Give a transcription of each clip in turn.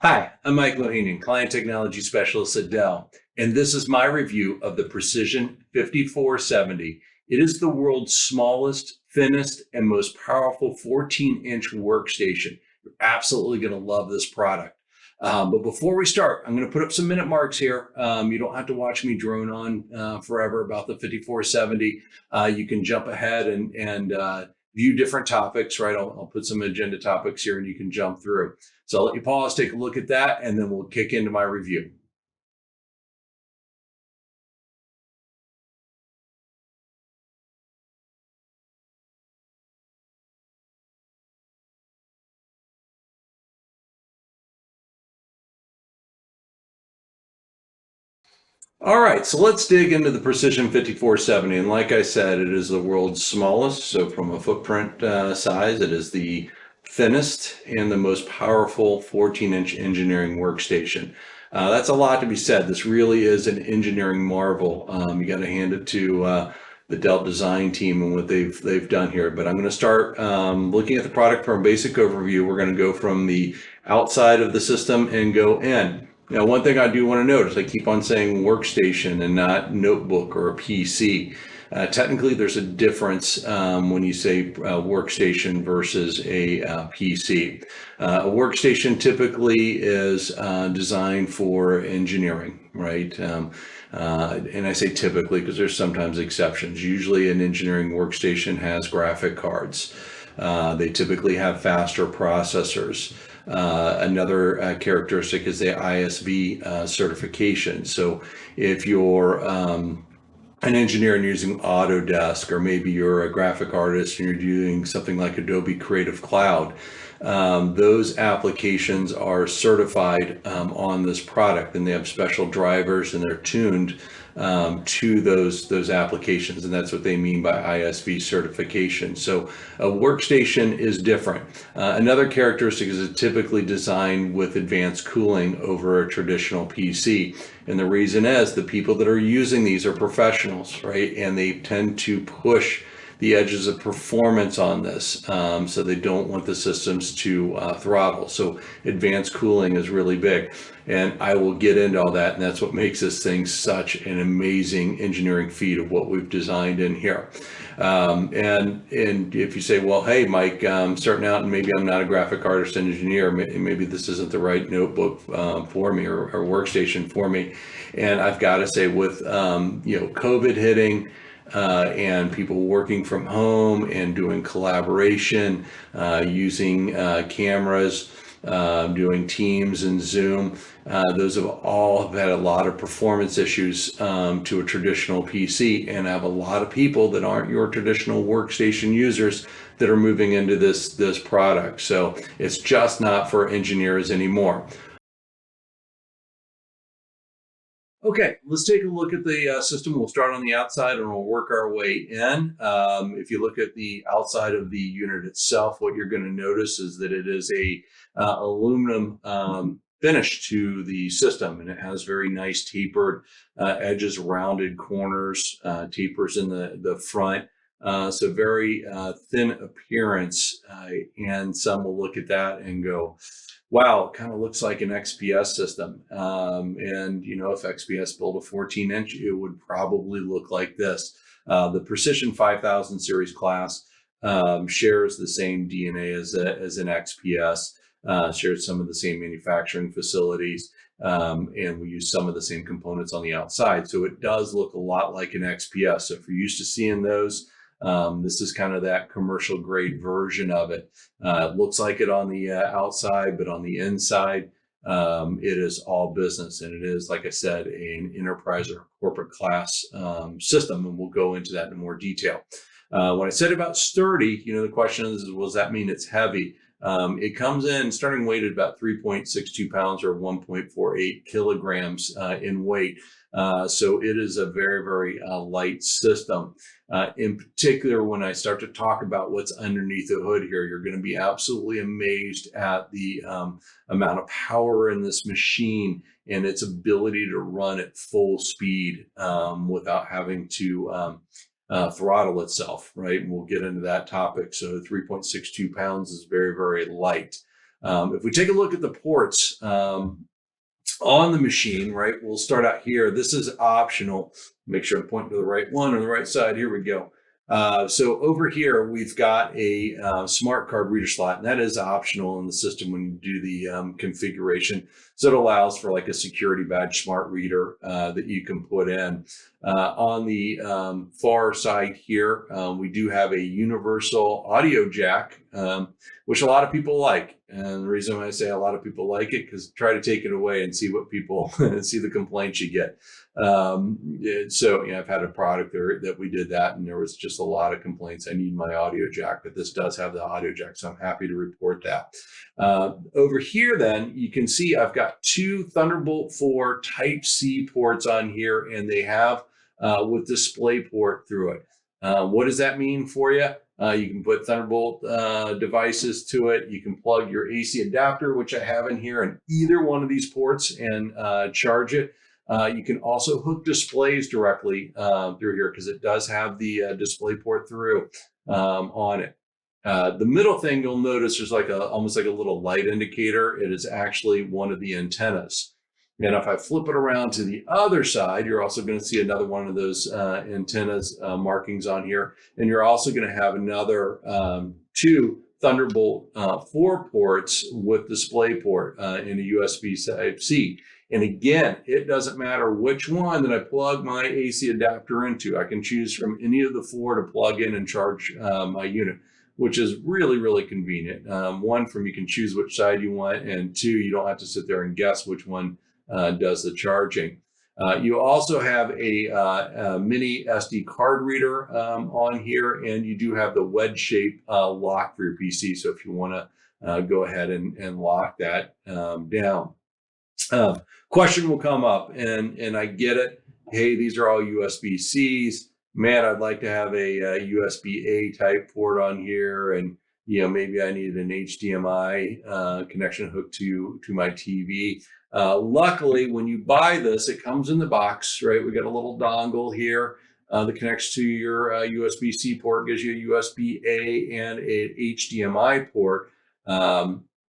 Hi, I'm Mike Lohanian, Client Technology Specialist at Dell, and this is my review of the Precision 5470. It is the world's smallest, thinnest, and most powerful 14-inch workstation. You're absolutely going to love this product. But before we start, I'm going to put up some minute marks here. You don't have to watch me drone on forever about the 5470. You can jump ahead and view different topics, right? I'll put some agenda topics here and you can jump through. So I'll let you pause, take a look at that, and then we'll kick into my review. All right, so let's dig into the Precision 5470. And like I said, it is the world's smallest. So from a footprint size, it is the thinnest and the most powerful 14-inch engineering workstation. That's a lot to be said. This really is an engineering marvel. You got to hand it to the Dell design team and what they've done here. But I'm going to start looking at the product from a basic overview. We're going to go from the outside of the system and go in. Now, one thing I do want to note is I keep on saying workstation and not notebook or a PC. Technically, there's a difference when you say workstation versus a PC. A workstation typically is designed for engineering, right? And I say typically because there's sometimes exceptions. Usually, an engineering workstation has graphic cards. They typically have faster processors. Another characteristic is the ISV certification. So if you're an engineer and using Autodesk, or maybe you're a graphic artist and you're doing something like Adobe Creative Cloud, those applications are certified on this product, and they have special drivers and they're tuned to those applications, and that's what they mean by ISV certification. So a workstation is different. Another characteristic is it's typically designed with advanced cooling over a traditional PC. And the reason is the people that are using these are professionals, right? And they tend to push the edges of performance on this. So they don't want the systems to throttle. So advanced cooling is really big. And I will get into all that. And that's what makes this thing such an amazing engineering feat of what we've designed in here. And if you say, well, hey, Mike, I'm starting out and maybe I'm not a graphic artist and engineer, maybe this isn't the right notebook for me or workstation for me. And I've got to say with, COVID hitting, and people working from home and doing collaboration, using cameras, doing Teams and Zoom. Those have all had a lot of performance issues to a traditional PC, and I have a lot of people that aren't your traditional workstation users that are moving into this product. So it's just not for engineers anymore. Okay, let's take a look at the system. We'll start on the outside and we'll work our way in. If you look at the outside of the unit itself, what you're going to notice is that it is a aluminum finish to the system, and it has very nice tapered edges, rounded corners, tapers in the front. So very thin appearance, and some will look at that and go, wow, it kind of looks like an XPS system. And if XPS built a 14-inch, it would probably look like this. The Precision 5000 series class shares the same DNA as an XPS, shares some of the same manufacturing facilities, and we use some of the same components on the outside. So it does look a lot like an XPS. So if you're used to seeing those, this is kind of that commercial grade version of it. It looks like it on the outside, but on the inside, it is all business. And it is, like I said, an enterprise or corporate class system. And we'll go into that in more detail. When I said about sturdy, the question is, well, does that mean it's heavy? It comes in starting weight at about 3.62 pounds or 1.48 kilograms in weight. So it is a very, very light system. In particular, when I start to talk about what's underneath the hood here, you're going to be absolutely amazed at the amount of power in this machine and its ability to run at full speed without having to throttle itself, right? And we'll get into that topic. So 3.62 pounds is very, very light. If we take a look at the ports on the machine, right, we'll start out here. This is optional. Make sure I'm pointing to the right one on the right side. Here we go. So over here, we've got a smart card reader slot, and that is optional in the system when you do the configuration. So it allows for like a security badge smart reader that you can put in. On the far side here, we do have a universal audio jack, which a lot of people like. And the reason why I say a lot of people like it, because try to take it away and see what people see the complaints you get. So, I've had a product there that we did that, and there was just a lot of complaints. I need my audio jack, but this does have the audio jack, so I'm happy to report that. Over here, then, you can see I've got two Thunderbolt 4 Type-C ports on here, and they have with DisplayPort through it. What does that mean for you? You can put Thunderbolt devices to it. You can plug your AC adapter, which I have in here, in either one of these ports and charge it. You can also hook displays directly through here because it does have the DisplayPort through on it. The middle thing you'll notice there's like almost like a little light indicator. It is actually one of the antennas. And if I flip it around to the other side, you're also going to see another one of those antennas markings on here. And you're also going to have another two Thunderbolt 4 ports with DisplayPort in a USB Type-C. And again, it doesn't matter which one that I plug my AC adapter into. I can choose from any of the 4 to plug in and charge my unit, which is really, really convenient. One, from you can choose which side you want, and 2, you don't have to sit there and guess which one does the charging. You also have a mini SD card reader on here, and you do have the wedge shape lock for your PC. So if you want to go ahead and lock that down. Question will come up, and I get it. Hey, these are all USB-Cs. Man, I'd like to have a USB-A type port on here, and maybe I need an HDMI connection hooked to my TV. Luckily, when you buy this, it comes in the box, right? We got a little dongle here that connects to your USB-C port, gives you a USB-A and an HDMI port.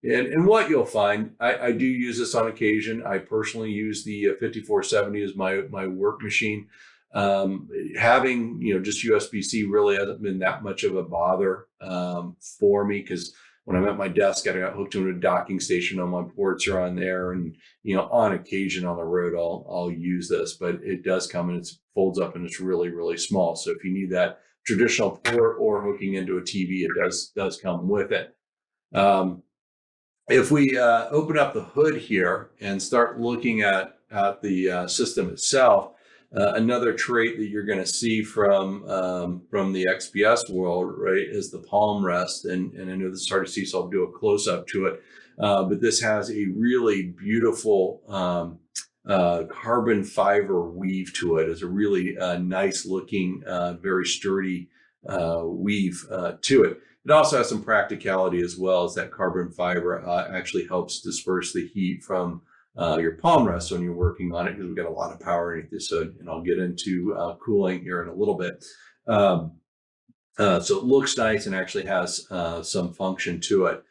And what you'll find, I do use this on occasion. I personally use the 5470 as my work machine. Having just USB-C really hasn't been that much of a bother for me, because when I'm at my desk, I got hooked to a docking station. All my ports are on there, and on occasion on the road, I'll use this. But it does come and it folds up, and it's really, really small. So if you need that traditional port or hooking into a TV, it does come with it. If we open up the hood here and start looking at the system itself, another trait that you're going to see from the XPS world, right, is the palm rest. And I know this is hard to see, so I'll do a close up to it. But this has a really beautiful carbon fiber weave to it. It's a really nice looking, very sturdy weave to it. It also has some practicality as well, as that carbon fiber actually helps disperse the heat from your palm rest when you're working on it, because we've got a lot of power underneath this hood, and I'll get into cooling here in a little bit. So it looks nice and actually has some function to it.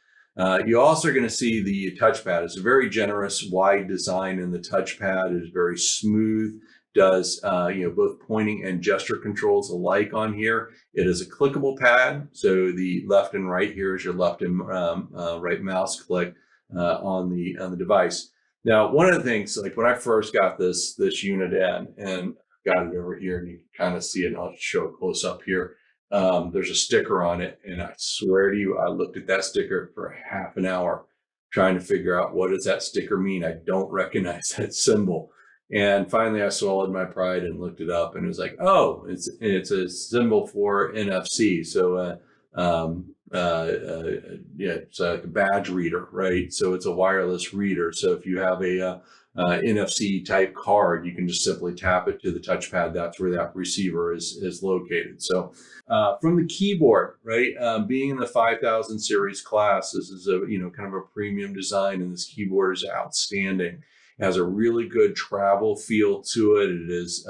You also are going to see the touchpad. It's a very generous, wide design, and the touchpad is very smooth. Does both pointing and gesture controls alike on here. It is a clickable pad, so the left and right here is your left and right mouse click on the device. Now, one of the things, like when I first got this unit in, and got it over here, and you can kind of see it, and I'll show it close up here. There's a sticker on it, and I swear to you, I looked at that sticker for half an hour trying to figure out, what does that sticker mean? I don't recognize that symbol. And finally, I swallowed my pride and looked it up, and it was like, oh, it's a symbol for NFC. So it's like a badge reader, right? So it's a wireless reader. So if you have a NFC type card, you can just simply tap it to the touchpad. That's where that receiver is located. So from the keyboard, right, being in the 5000 series class, this is a kind of a premium design, and this keyboard is outstanding. It has a really good travel feel to it. It is,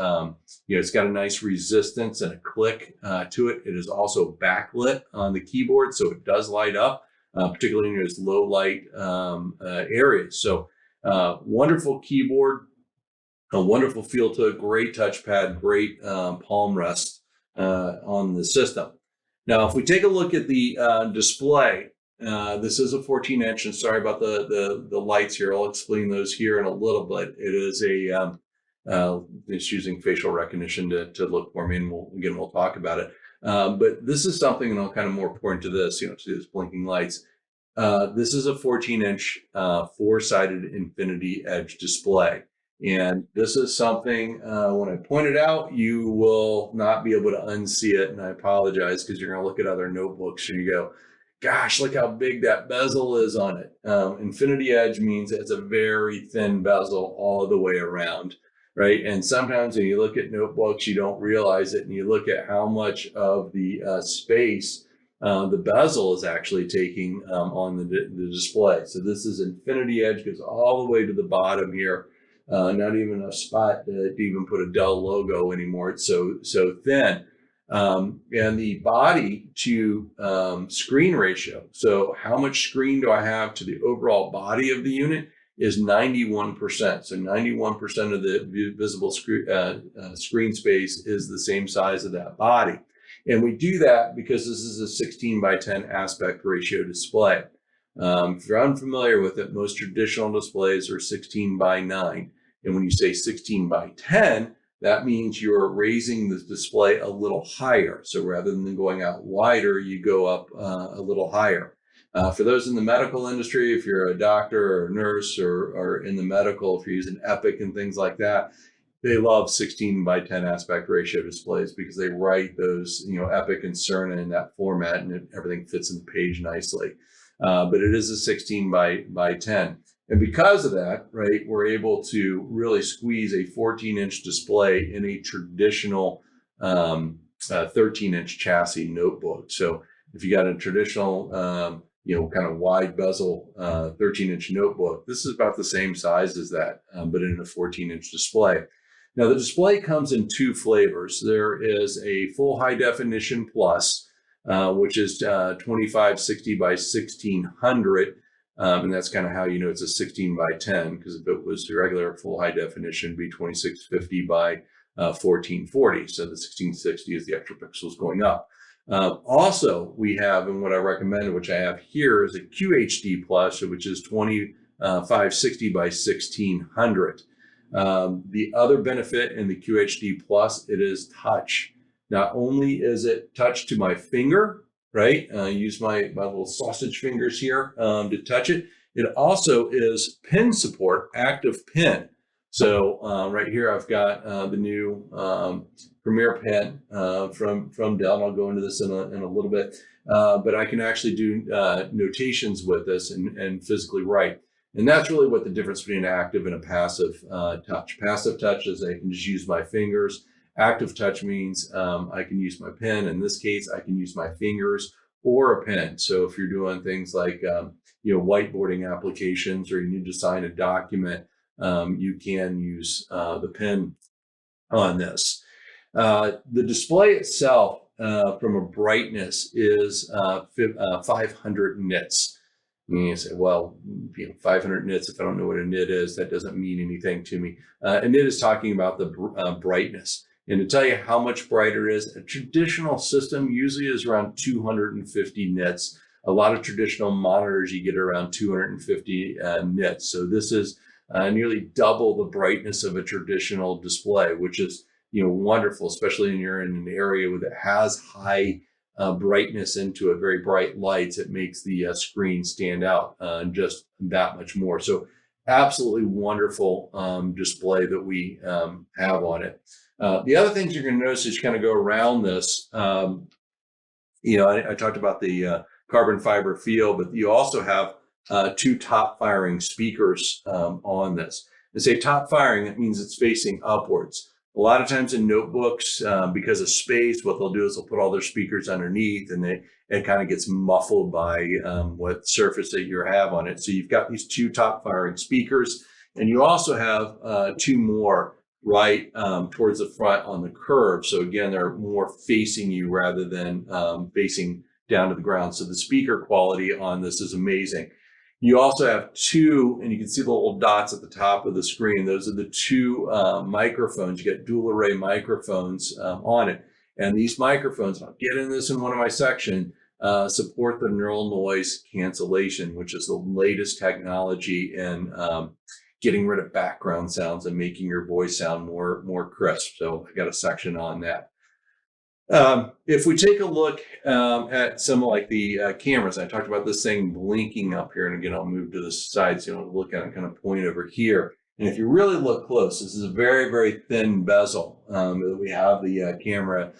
it's got a nice resistance and a click to it. It is also backlit on the keyboard, so it does light up. particularly in those low light areas. So wonderful keyboard, a wonderful feel to it, great touchpad, great palm rest on the system. Now, if we take a look at the display, this is a 14-inch, and sorry about the lights here. I'll explain those here in a little bit. It is it's using facial recognition to look for me, and we'll talk about it. But this is something, and I'll kind of more point to this, see those blinking lights. This is a 14-inch four-sided infinity edge display. And this is something, when I point it out, you will not be able to unsee it. And I apologize, because you're going to look at other notebooks and you go, gosh, look how big that bezel is on it. Infinity edge means it's a very thin bezel all the way around, right? And sometimes when you look at notebooks, you don't realize it, and you look at how much of the space the bezel is actually taking on the display. So this is infinity edge, goes all the way to the bottom here. Not even a spot to even put a Dell logo anymore. It's so thin. And the body to screen ratio. So how much screen do I have to the overall body of the unit is 91%. So 91% of the visible screen space is the same size of that body. And we do that because this is a 16 by 10 aspect ratio display. If you're unfamiliar with it, most traditional displays are 16 by 9. And when you say 16 by 10, that means you're raising the display a little higher. So rather than going out wider, you go up a little higher. For those in the medical industry, if you're a doctor or a nurse or in the medical, if you're using Epic and things like that, they love 16 by 10 aspect ratio displays because they write those, Epic and Cerna in that format, and everything fits in the page nicely. But it is a 16 by 10. And because of that, right, we're able to really squeeze a 14-inch display in a traditional 13-inch chassis notebook. So if you got a traditional, kind of wide bezel 13-inch notebook, this is about the same size as that, but in a 14-inch display. Now, the display comes in two flavors. There is a full high definition plus, which is 2560 by 1600. And that's kind of how you know it's a 16 by 10, because if it was regular full high definition, it'd be 2650 by 1440. So the 1660 is the extra pixels going up. Also, we have, and what I recommend, which I have here, is a QHD plus, which is 2560 by 1600. The other benefit in the QHD plus, it is touch. Not only is it touch to my finger, right? Use my little sausage fingers here to touch it. It also is pin support, active pin. So right here, I've got the new Premier pen from Dell, and I'll go into this in a little bit. But I can actually do notations with this and physically write. And that's really what the difference between an active and a passive touch. Passive touch is I can just use my fingers. Active touch means I can use my pen. In this case, I can use my fingers or a pen. So if you're doing things like whiteboarding applications, or you need to sign a document, you can use the pen on this. The display itself, from a brightness, is 500 nits. And you say, well, 500 nits, if I don't know what a nit is, that doesn't mean anything to me. A nit is talking about the brightness. And to tell you how much brighter it is, a traditional system usually is around 250 nits. A lot of traditional monitors, you get around 250 nits. So this is nearly double the brightness of a traditional display, which is wonderful, especially when you're in an area that has high brightness into it, very bright lights. It makes the screen stand out just that much more. So absolutely wonderful display that we have on it. The other things you're going to notice as you kind of go around this, I talked about the carbon fiber feel, but you also have two top firing speakers on this. To say top firing, it means it's facing upwards. A lot of times in notebooks, because of space, what they'll do is they'll put all their speakers underneath, and it kind of gets muffled by what surface that you have on it. So you've got these two top firing speakers, and you also have two more right towards the front on the curve. So again, they're more facing you rather than facing down to the ground. So the speaker quality on this is amazing. You also have two, and you can see the little dots at the top of the screen. Those are the two microphones. You get dual array microphones on it. And these microphones, I'll get in this in one of my sections, support the neural noise cancellation, which is the latest technology in getting rid of background sounds and making your voice sound more crisp. So I got a section on that. If we take a look at some like the cameras, I talked about this thing blinking up here, and again, I'll move to the side so you don't look at it, kind of point over here. And if you really look close, this is a very, very thin bezel that we have the camera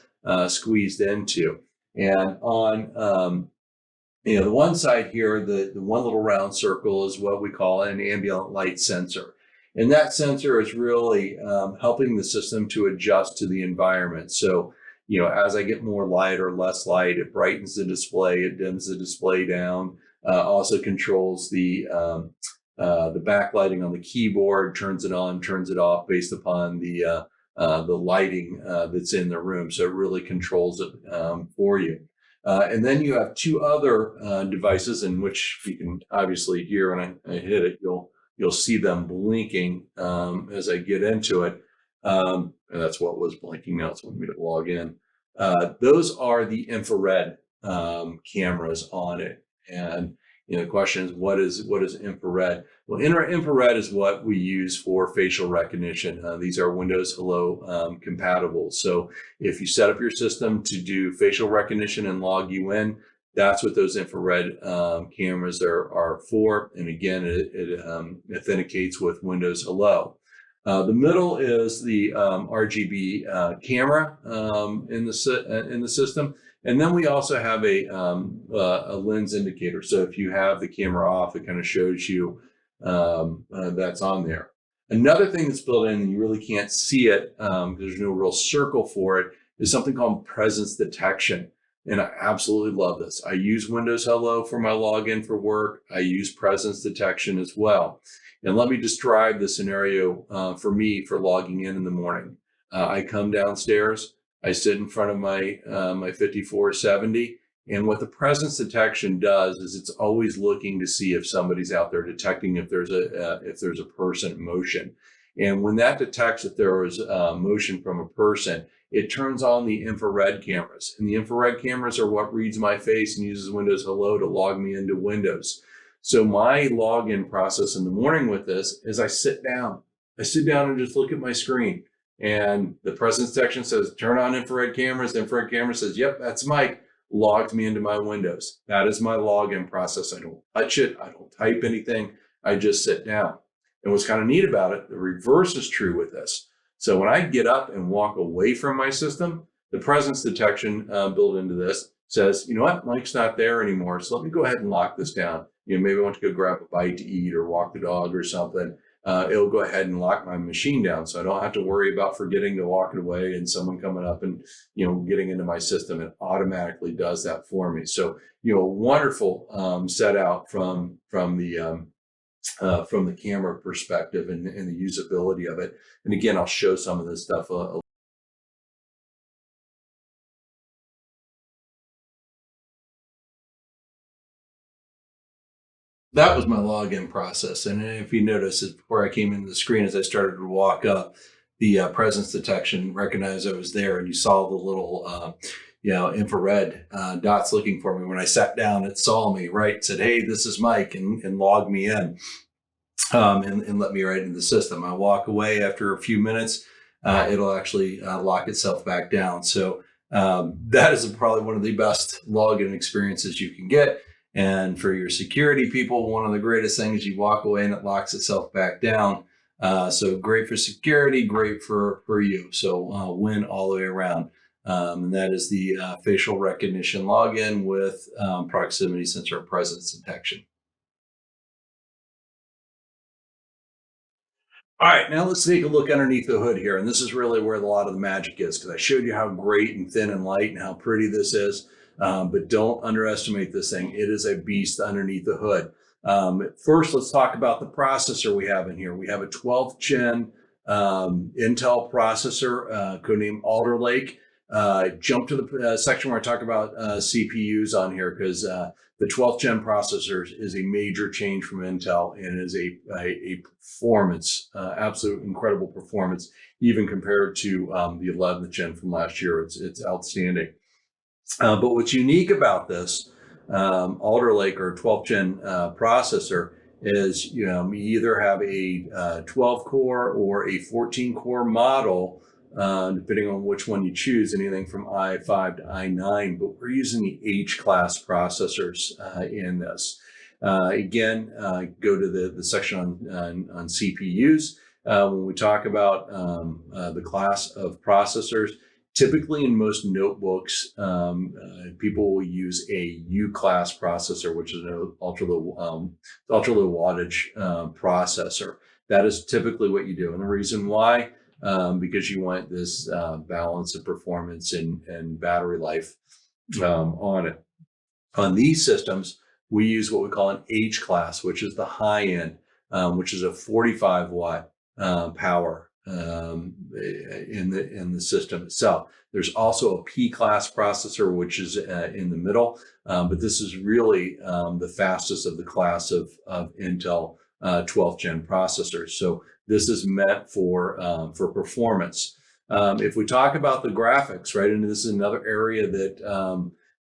squeezed into. And on the one side here, the one little round circle is what we call an ambient light sensor. And that sensor is really helping the system to adjust to the environment. So as I get more light or less light, it brightens the display, it dims the display down, also controls the backlighting on the keyboard, turns it on, turns it off based upon the lighting that's in the room. So it really controls it for you. And then you have two other devices in which you can obviously hear when I hit it, you'll see them blinking as I get into it. And that's what was blinking now. It's wanting me to log in. Those are the infrared cameras on it. And the question is, what is infrared? Well, infrared is what we use for facial recognition. These are Windows Hello compatible. So if you set up your system to do facial recognition and log you in, that's what those infrared cameras are for. And again, it authenticates with Windows Hello. The middle is the RGB camera in the system. And then we also have a lens indicator. So if you have the camera off, it kind of shows you that's on there. Another thing that's built in, and you really can't see it because there's no real circle for it, is something called presence detection. And I absolutely love this. I use Windows Hello for my login for work. I use presence detection as well. And let me describe the scenario for me for logging in the morning. I come downstairs. I sit in front of my 5470, and what the presence detection does is it's always looking to see if somebody's out there, detecting if there's a person in motion. And when that detects that there is motion from a person, it turns on the infrared cameras. And the infrared cameras are what reads my face and uses Windows Hello to log me into Windows. So my login process in the morning with this is I sit down. I sit down and just look at my screen. And the presence detection says, turn on infrared cameras. The infrared camera says, yep, that's Mike. Logged me into my Windows. That is my login process. I don't touch it. I don't type anything. I just sit down. And what's kind of neat about it, the reverse is true with this. So when I get up and walk away from my system, the presence detection built into this says, you know what, Mike's not there anymore. So let me go ahead and lock this down. Maybe I want to go grab a bite to eat or walk the dog or something. It'll go ahead and lock my machine down, so I don't have to worry about forgetting to lock it away and someone coming up and getting into my system. It automatically does that for me. So wonderful set out from the camera perspective and the usability of it. And again, I'll show some of this stuff that was my login process. And if you notice, before I came into the screen, as I started to walk up, the presence detection recognized I was there, and you saw the little infrared dots looking for me. When I sat down, it saw me, right? Said, hey, this is Mike, and logged me in and let me right into the system. I walk away after a few minutes, it'll actually lock itself back down. So that is probably one of the best login experiences you can get. And for your security people, one of the greatest things, you walk away and it locks itself back down. So great for security, great for you. So win all the way around. And that is the facial recognition login with proximity sensor presence detection. All right, now let's take a look underneath the hood here. And this is really where a lot of the magic is, because I showed you how great and thin and light and how pretty this is. But don't underestimate this thing. It is a beast underneath the hood. First, let's talk about the processor we have in here. We have a 12th gen Intel processor, codenamed Alder Lake. jump to the section where I talk about CPUs on here, because the 12th gen processor is a major change from Intel and is a performance, absolute incredible performance, even compared to the 11th gen from last year. It's outstanding. But what's unique about this Alder Lake or 12th gen processor is, you either have a 12 core or a 14 core model, depending on which one you choose, anything from i5 to i9, but we're using the H class processors in this. Again, go to the section on CPUs. When we talk about the class of processors, typically in most notebooks, people will use a U-class processor, which is an ultra low wattage processor. That is typically what you do. And the reason why, because you want this balance of performance and battery life on it. On these systems, we use what we call an H class, which is the high end, which is a 45 watt power in the system itself. There's also a P class processor, which is in the middle, but this is really the fastest of the class of Intel 12th gen processors. So this is meant for performance. If we talk about the graphics, right, and this is another area that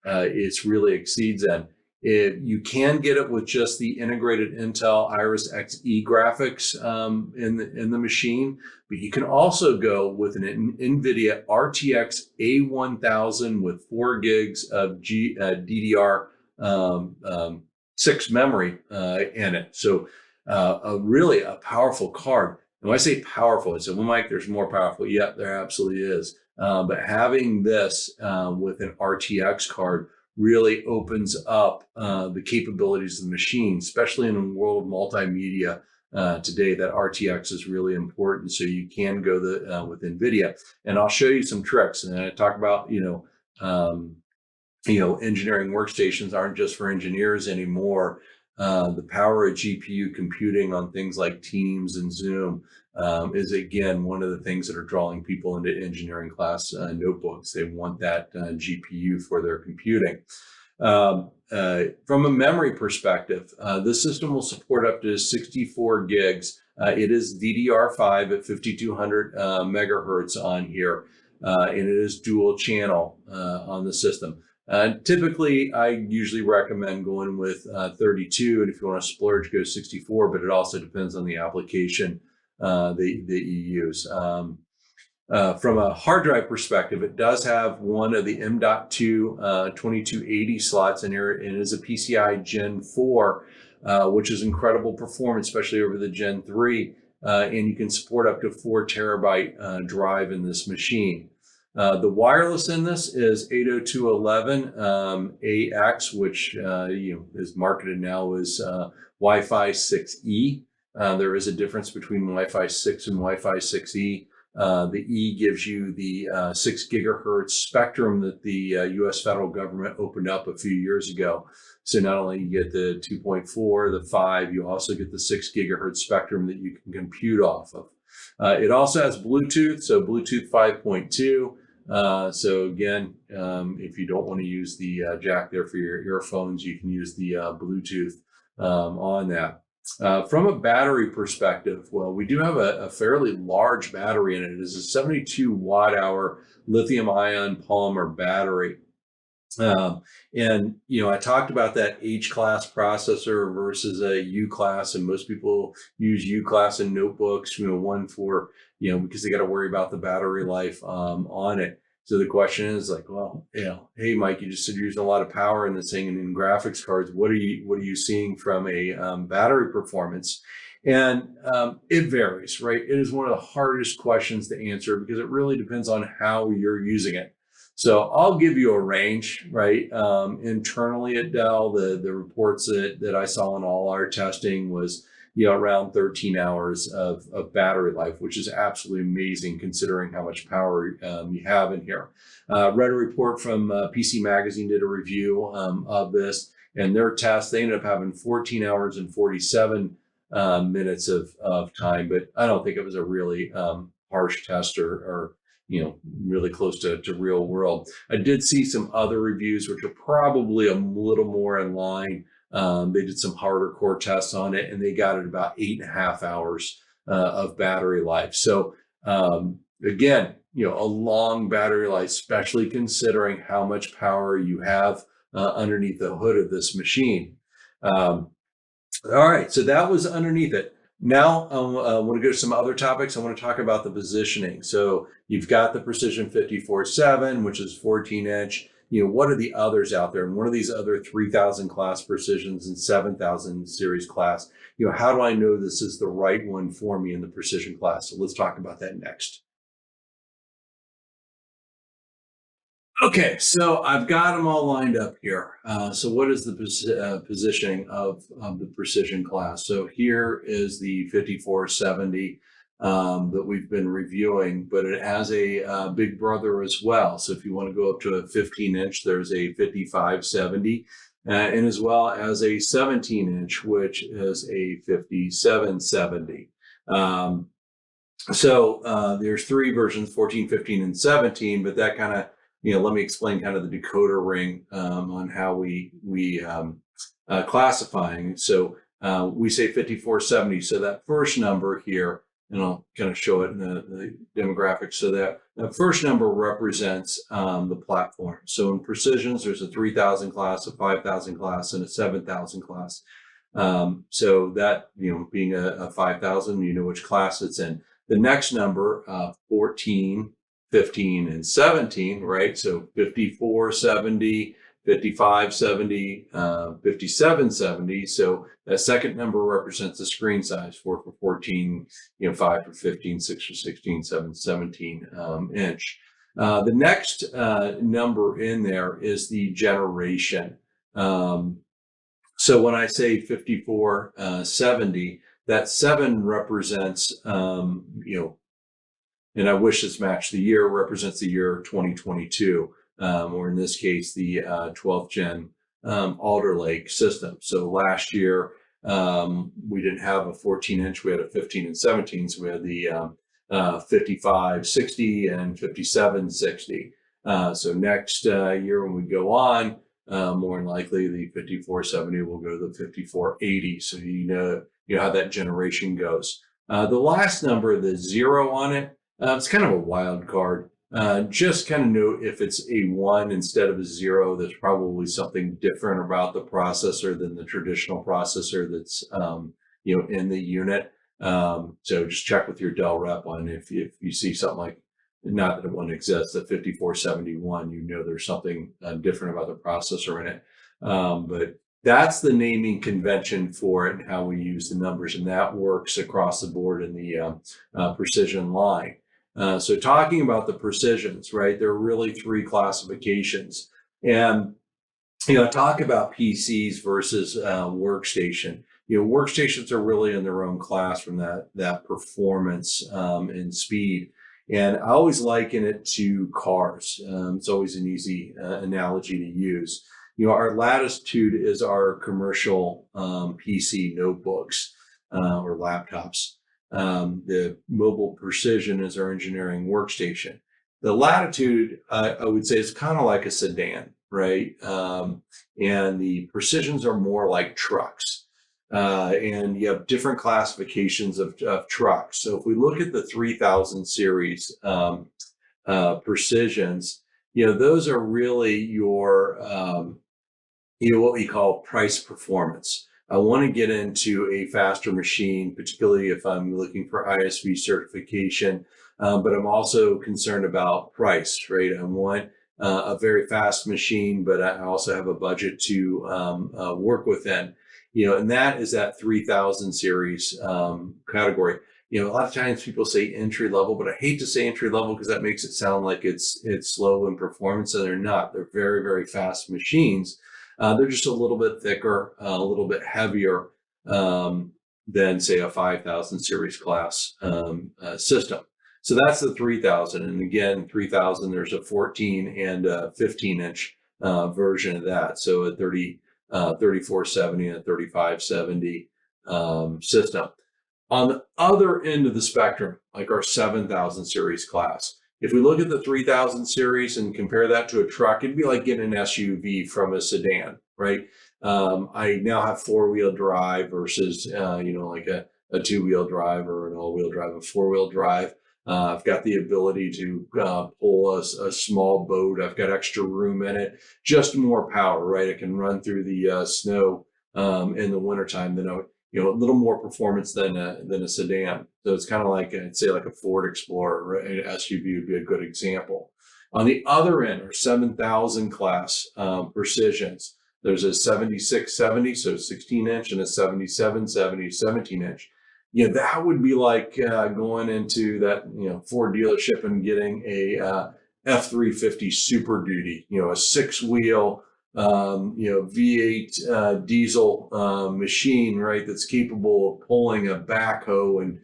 it's really exceeds in. You can get it with just the integrated Intel Iris Xe graphics in the machine, but you can also go with an NVIDIA RTX A1000 with 4 gigs of DDR6 memory in it. So really a powerful card. And when I say powerful, I said, well, Mike, there's more powerful. Yeah, there absolutely is. But having this with an RTX card really opens up the capabilities of the machine, especially in a world of multimedia today. That RTX is really important, so you can go with NVIDIA. And I'll show you some tricks. And I talk about engineering workstations aren't just for engineers anymore. The power of GPU computing on things like Teams and Zoom is, again, one of the things that are drawing people into engineering class notebooks. They want that GPU for their computing. From a memory perspective, this system will support up to 64 gigs. It is DDR5 at 5200 megahertz on here, and it is dual channel on the system. Typically, I usually recommend going with 32, and if you want to splurge, go 64, but it also depends on the application that you use. From a hard drive perspective, it does have one of the M.2 2280 slots in here, and it is a PCI Gen 4, which is incredible performance, especially over the Gen 3, and you can support up to 4 terabyte drive in this machine. The wireless in this is 802.11ax, which is marketed now as Wi-Fi 6E. There is a difference between Wi-Fi 6 and Wi-Fi 6E. The E gives you the 6 gigahertz spectrum that the U.S. federal government opened up a few years ago. So not only you get the 2.4, the 5, you also get the 6 gigahertz spectrum that you can compute off of. It also has Bluetooth, so Bluetooth 5.2. So again, if you don't want to use the jack there for your earphones, you can use the Bluetooth on that. From a battery perspective, well, we do have a fairly large battery in it. It is a 72 watt hour lithium ion polymer battery. And I talked about that H class processor versus a U class, and most people use U class in notebooks, one for, because they got to worry about the battery life on it. So the question is like, well, hey, Mike, you just said you're using a lot of power in this thing and in graphics cards. What are you seeing from a battery performance? And it varies, right? It is one of the hardest questions to answer because it really depends on how you're using it. So I'll give you a range, right? Internally at Dell, the reports that I saw in all our testing was, around 13 hours of battery life, which is absolutely amazing considering how much power you have in here. Read a report from PC Magazine, did a review of this, and their test, they ended up having 14 hours and 47 minutes of time, but I don't think it was a really harsh test or really close to real world. I did see some other reviews, which are probably a little more in line. They did some harder core tests on it, and they got it about 8.5 hours of battery life. So again, a long battery life, especially considering how much power you have underneath the hood of this machine. All right, so that was underneath it. Now I want to go to some other topics. I want to talk about the positioning. So you've got the Precision 54/7, which is 14-inch. What are the others out there? And what are these other 3000 class Precisions and 7000 series class? How do I know this is the right one for me in the Precision class? So let's talk about that next. Okay, so I've got them all lined up here. So what is the positioning of the Precision class? So here is the 5470 that we've been reviewing, but it has a big brother as well. So if you want to go up to a 15-inch, there's a 5570, and as well as a 17-inch, which is a 5770. So there's three versions, 14, 15, and 17, but that kind of, let me explain kind of the decoder ring on how we classifying. So we say 5470. So that first number here, and I'll kind of show it in the demographics. So that first number represents the platform. So in Precisions, there's a 3000 class, a 5000 class, and a 7000 class. So that, being a 5000, you know which class it's in. The next number, 14, 15, and 17, right? So 5470, 5570, 5770. So that second number represents the screen size, 4 for 14, 5 for 15, 6 for 16, 7, 17 inch. The next number in there is the generation. So when I say 5470, that 7 represents, and I wish this matched the year, represents the year 2022, or in this case, the 12th gen Alder Lake system. So last year, we didn't have a 14-inch, we had a 15 and 17, so we had the 5560 and 5760. So next year when we go on, more than likely the 5470 will go to the 5480. So you know how that generation goes. The last number, the 0 on it, it's kind of a wild card. Just kind of note if it's a 1 instead of a 0, there's probably something different about the processor than the traditional processor that's in the unit. So just check with your Dell rep on if you see something like, not that one exists, at 5471, there's something different about the processor in it. But that's the naming convention for it and how we use the numbers, and that works across the board in the Precision line. So talking about the Precisions, right, there are really 3 classifications. And, talk about PCs versus Workstation. Workstations are really in their own class from that performance and speed. And I always liken it to cars. It's always an easy analogy to use. Our Latitude is our commercial PC notebooks or laptops. The Mobile Precision is our engineering workstation. The Latitude, I would say, is kind of like a sedan, right? And the Precisions are more like trucks. And you have different classifications of trucks. So if we look at the 3000 series Precisions, those are really your, what we call price performance. I want to get into a faster machine, particularly if I'm looking for ISV certification, but I'm also concerned about price, right? I want a very fast machine, but I also have a budget to work within. And that is that 3000 series category. A lot of times people say entry level, but I hate to say entry level because that makes it sound like it's slow in performance, and they're not. They're very, very fast machines. They're just a little bit thicker, a little bit heavier than, say, a 5000 series class system. So that's the 3000. And again, 3000, there's a 14 and a 15-inch version of that. So a 3470 and a 3570 system. On the other end of the spectrum, like our 7000 series class, If we look at the 3000 series and compare that to a truck, it'd be like getting an SUV from a sedan, right? I now have four-wheel drive versus, like a two-wheel drive or an all-wheel drive, a four-wheel drive. I've got the ability to pull a small boat. I've got extra room in it, just more power, right? It can run through the snow in the wintertime than a little more performance than a sedan. So it's kind of like, I'd say, like a Ford Explorer, right? An SUV would be a good example. On the other end are 7000 class Precisions. There's a 7670, so 16-inch, and a 7770, 17-inch. That would be like going into that Ford dealership and getting a F350 Super Duty, a six-wheel V8 diesel machine, right? That's capable of pulling a backhoe and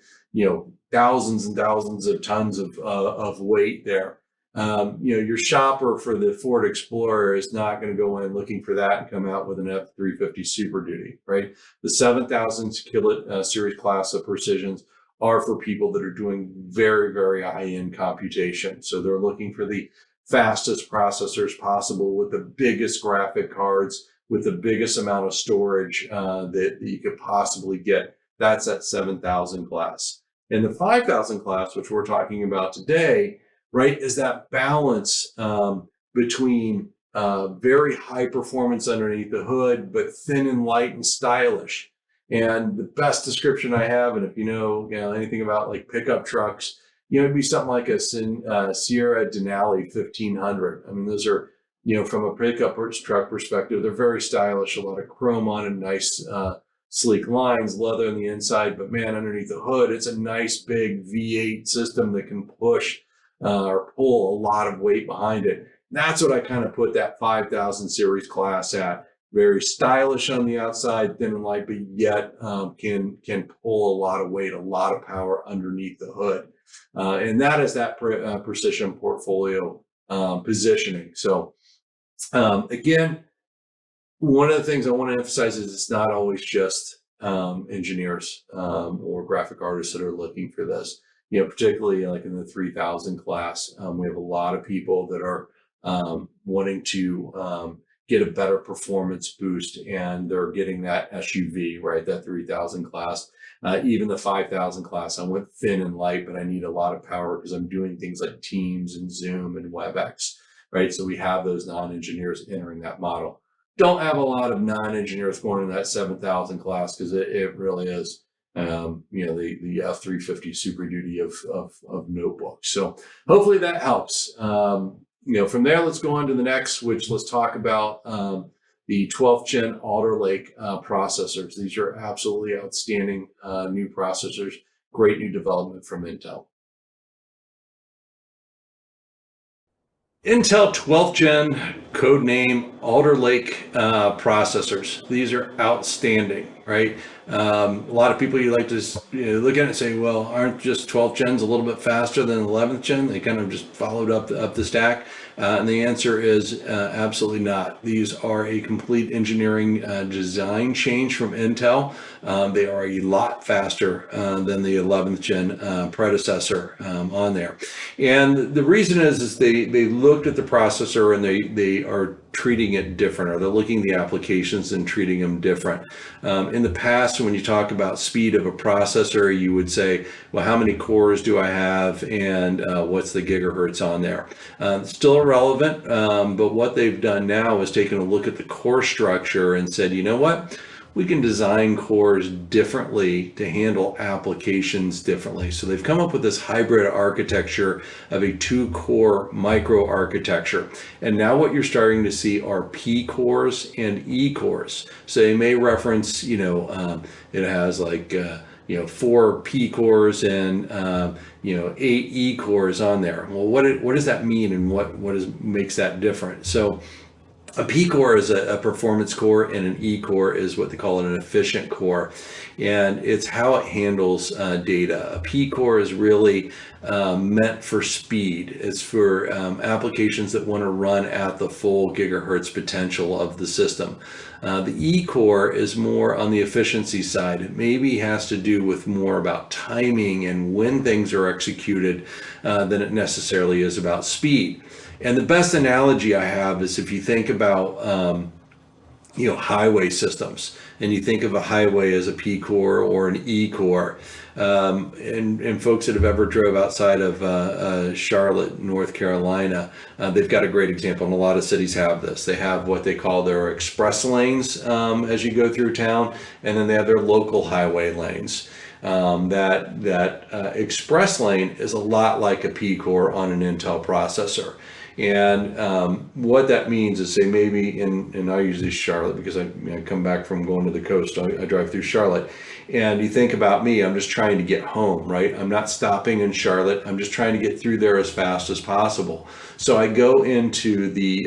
thousands and thousands of tons of weight there. Your shopper for the Ford Explorer is not going to go in looking for that and come out with an F350 Super Duty, right? The 7000 series class of Precisions are for people that are doing very, very high-end computation. So they're looking for the fastest processors possible with the biggest graphic cards, with the biggest amount of storage that you could possibly get. That's that 7000 class. And the 5000 class, which we're talking about today, right, is that balance between very high performance underneath the hood, but thin and light and stylish. And the best description I have, and if you know anything about like pickup trucks, it'd be something like a Sierra Denali 1500. I mean, those are, from a pickup truck perspective, they're very stylish, a lot of chrome on and nice sleek lines, leather on the inside, but man, underneath the hood, it's a nice big V8 system that can push or pull a lot of weight behind it. That's what I kind of put that 5000 series class at. Very stylish on the outside, thin and light, but yet can pull a lot of weight, a lot of power underneath the hood. And that is that precision portfolio positioning. So again, one of the things I want to emphasize is it's not always just engineers or graphic artists that are looking for this. Particularly like in the 3000 class, we have a lot of people that are wanting to get a better performance boost, and they're getting that SUV, right? That 3000 class, even the 5000 class. I went thin and light, but I need a lot of power because I'm doing things like Teams and Zoom and WebEx, right? So we have those non-engineers entering that model. Don't have a lot of non-engineers going in that 7000 class because it really is the F350 Super Duty of notebooks. So hopefully that helps. From there, let's go on to the next, which let's talk about the 12th gen Alder Lake processors. These are absolutely outstanding new processors, great new development from Intel. Intel 12th gen, codename Alder Lake processors. These are outstanding, right? A lot of people, you like to look at it and say, well, aren't just 12th gens a little bit faster than 11th gen? They kind of just followed up the stack. And the answer is absolutely not. These are a complete engineering design change from Intel. They are a lot faster than the 11th gen predecessor on there. And the reason is they looked at the processor and they are treating it different, or they're looking at the applications and treating them different. In the past, when you talk about speed of a processor, you would say, well, how many cores do I have and what's the gigahertz on there? Still irrelevant, but what they've done now is taken a look at the core structure and said, you know what? We can design cores differently to handle applications differently. So they've come up with this hybrid architecture of a 2-core microarchitecture. And now what you're starting to see are P cores and E cores. So they may reference, it has like, 4 P cores and 8 E cores on there. Well, what does that mean, and what makes that different? So a P core is a performance core, and an E core is what they call an efficient core. And it's how it handles data. A P core is really meant for speed. It's for applications that want to run at the full gigahertz potential of the system. The E core is more on the efficiency side. It maybe has to do with more about timing and when things are executed than it necessarily is about speed. And the best analogy I have is if you think about highway systems, and you think of a highway as a P core or an E core. And folks that have ever drove outside of Charlotte, North Carolina, they've got a great example, and a lot of cities have this. They have what they call their express lanes as you go through town, and then they have their local highway lanes. That express lane is a lot like a P core on an Intel processor. And what that means is, say maybe and I use this Charlotte because I come back from going to the coast. I drive through Charlotte, and you think about me, I'm just trying to get home, right? I'm not stopping in Charlotte. I'm just trying to get through there as fast as possible. So I go into the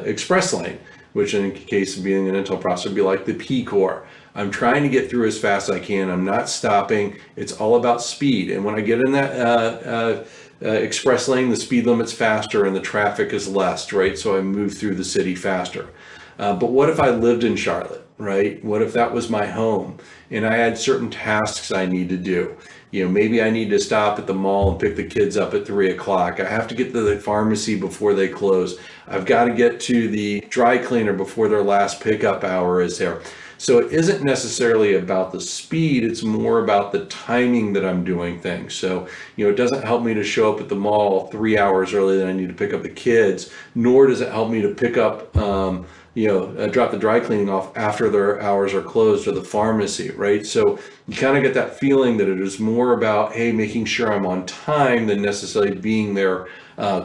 express lane, which in case of being an Intel processor would be like the P core. I'm trying to get through as fast as I can. I'm not stopping. It's all about speed. And when I get in that express lane, the speed limit's faster and the traffic is less, right? So I move through the city faster. But what if I lived in Charlotte, right? What if that was my home and I had certain tasks I need to do? Maybe I need to stop at the mall and pick the kids up at 3 o'clock. I have to get to the pharmacy before they close. I've got to get to the dry cleaner before their last pickup hour is there. So it isn't necessarily about the speed, it's more about the timing that I'm doing things. So, it doesn't help me to show up at the mall 3 hours early than I need to pick up the kids, nor does it help me to pick up, drop the dry cleaning off after their hours are closed, or the pharmacy, right? So you kind of get that feeling that it is more about, hey, making sure I'm on time than necessarily being there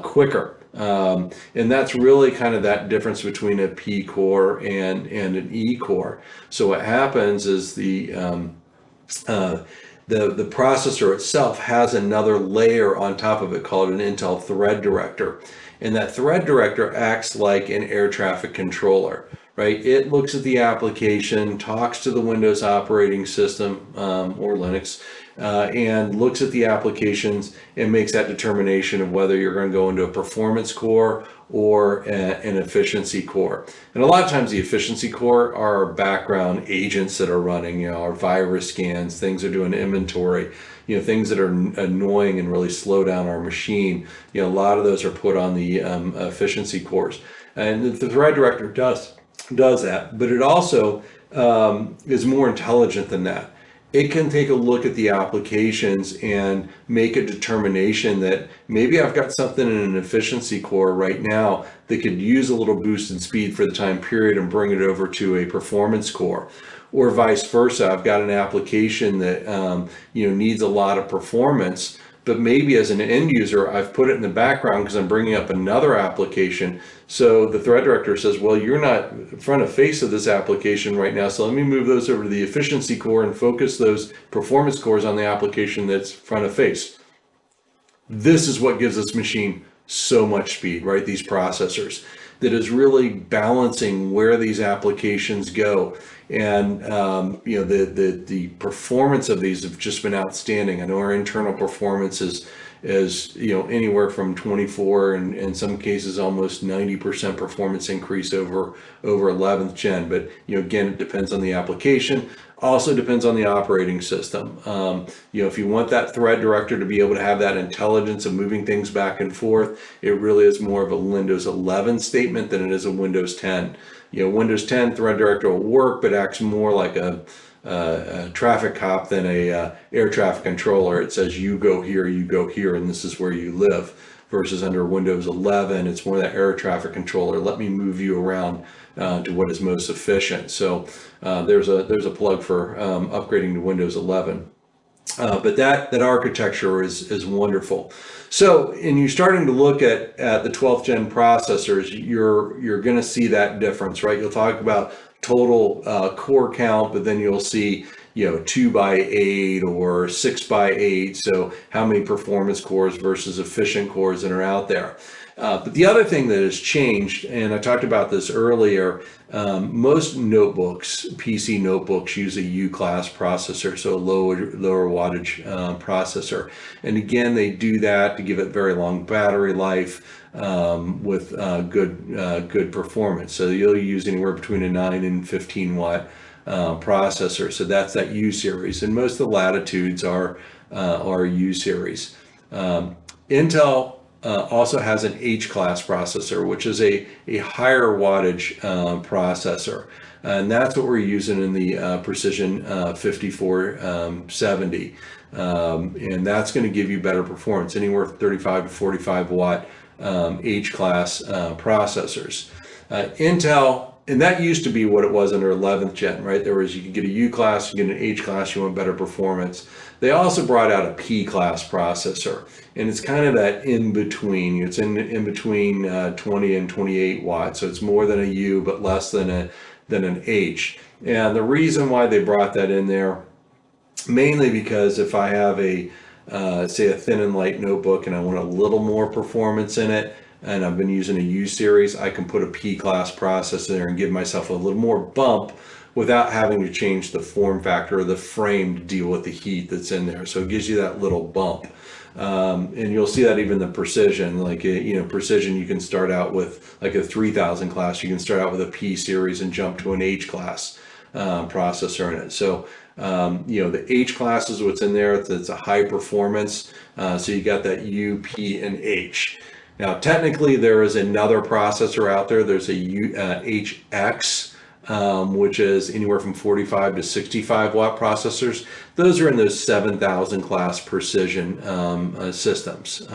quicker. And that's really kind of that difference between a P core and an E core. So what happens is the processor itself has another layer on top of it called an Intel thread director. And that thread director acts like an air traffic controller, right? It looks at the application, talks to the Windows operating system or Linux, and looks at the applications and makes that determination of whether you're going to go into a performance core or an efficiency core. And a lot of times the efficiency core are background agents that are running, our virus scans, things are doing inventory, things that are annoying and really slow down our machine. A lot of those are put on the efficiency cores. And the thread director does that, but it also is more intelligent than that. It can take a look at the applications and make a determination that maybe I've got something in an efficiency core right now that could use a little boost in speed for the time period and bring it over to a performance core. Or vice versa, I've got an application that needs a lot of performance, but maybe as an end user, I've put it in the background because I'm bringing up another application. So the thread director says, well, you're not front of face of this application right now, so let me move those over to the efficiency core and focus those performance cores on the application that's front of face. This is what gives this machine so much speed, right? These processors, that is really balancing where these applications go. And the performance of these have just been outstanding. I know our internal performance is anywhere from 24 and in some cases almost 90% performance increase over 11th gen. But again, it depends on the application. Also depends on the operating system. If you want that thread director to be able to have that intelligence of moving things back and forth, it really is more of a Windows 11 statement than it is a Windows 10. Windows 10 thread director will work, but acts more like a traffic cop than a air traffic controller. It says you go here, and this is where you live. Versus under Windows 11, it's more that air traffic controller. Let me move you around to what is most efficient. So there's a plug for upgrading to Windows 11. But that architecture is wonderful. So, and you're starting to look at the 12th gen processors, you're going to see that difference, right? You'll talk about total core count, but then you'll see 2 by 8 or 6 by 8. So how many performance cores versus efficient cores that are out there. But the other thing that has changed, and I talked about this earlier, most notebooks, PC notebooks, use a U-class processor, so a lower wattage processor. And again, they do that to give it very long battery life with good performance. So you'll use anywhere between a 9 and 15 watt processor. So that's that U series, and most of the Latitudes are U series. Intel also has an H-class processor, which is a higher wattage processor. And that's what we're using in the Precision 5470. And that's going to give you better performance, anywhere from 35 to 45 watt H-class processors. Intel, and that used to be what it was under 11th gen, right? There was, you could get a U class, you get an H class, you want better performance. They also brought out a P class processor, and it's kind of that in between. It's in between 20 and 28 watts, so it's more than a U but less than an H. And the reason why they brought that in there, mainly because if I have say a thin and light notebook and I want a little more performance in it, and I've been using a U series, I can put a P class processor there and give myself a little more bump without having to change the form factor or the frame to deal with the heat that's in there. So it gives you that little bump. And you'll see that even the Precision, like, Precision, you can start out with like a 3000 class, you can start out with a P series and jump to an H class processor in it. So, the H class is what's in there. It's a high performance. So you got that U, P, and H. Now, technically, there is another processor out there. There's a HX, which is anywhere from 45 to 65 watt processors. Those are in those 7000 class Precision systems.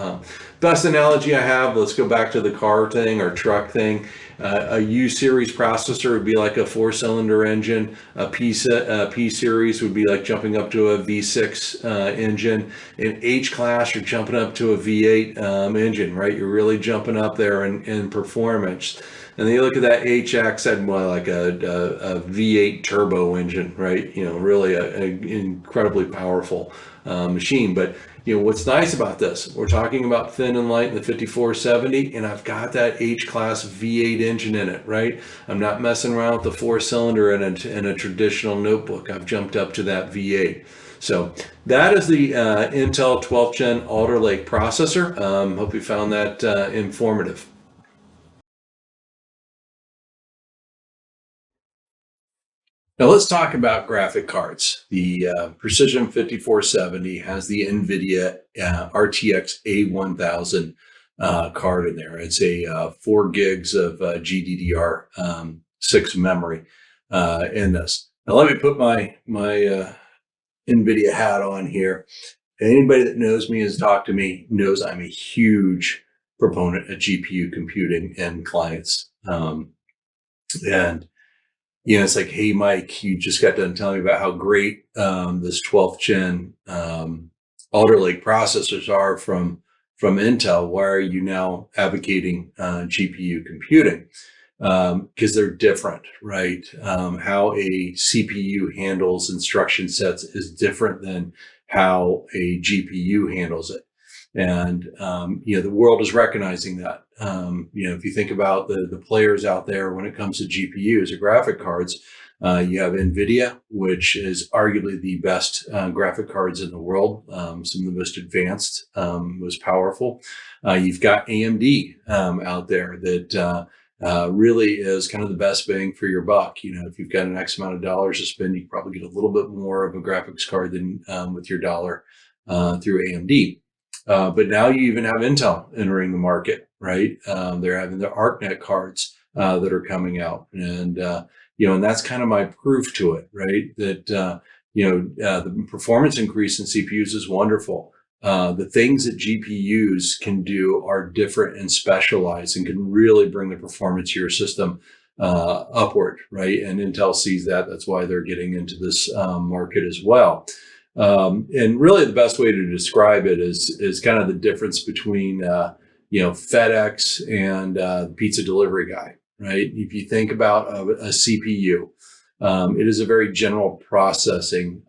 Best analogy I have, let's go back to the car thing or truck thing. A U series processor would be like a 4-cylinder engine. A P series would be like jumping up to a V6 engine. In H class, you're jumping up to a V8 engine, right? You're really jumping up there in performance. And then you look at that HX, and more like a V8 turbo engine, right? Really an incredibly powerful machine. But what's nice about this, we're talking about thin and light in the 5470, and I've got that H-class V8 engine in it, right? I'm not messing around with the 4-cylinder in a traditional notebook. I've jumped up to that V8. So that is the Intel 12th Gen Alder Lake processor. Hope you found that informative. Now let's talk about graphic cards. The Precision 5470 has the NVIDIA RTX A1000 card in there. It's a 4 gigs of GDDR6 memory in this. Now let me put my NVIDIA hat on here. Anybody that knows me, has talked to me, knows I'm a huge proponent of GPU computing and clients. And it's like, hey, Mike, you just got done telling me about how great this 12th gen Alder Lake processors are from Intel. Why are you now advocating GPU computing? Because they're different, right? How a CPU handles instruction sets is different than how a GPU handles it. And, the world is recognizing that. If you think about the players out there when it comes to GPUs or graphic cards, you have NVIDIA, which is arguably the best graphic cards in the world, some of the most advanced, most powerful. You've got AMD out there that really is kind of the best bang for your buck. If you've got an X amount of dollars to spend, you probably get a little bit more of a graphics card than with your dollar through AMD. But now you even have Intel entering the market, right? They're having the ArcNet cards that are coming out, and and that's kind of my proof to it, right? That the performance increase in CPUs is wonderful. The things that GPUs can do are different and specialized, and can really bring the performance of your system upward, right? And Intel sees that. That's why they're getting into this market as well. And really, the best way to describe it is kind of the difference between FedEx and the pizza delivery guy, right? If you think about a CPU, it is a very general processing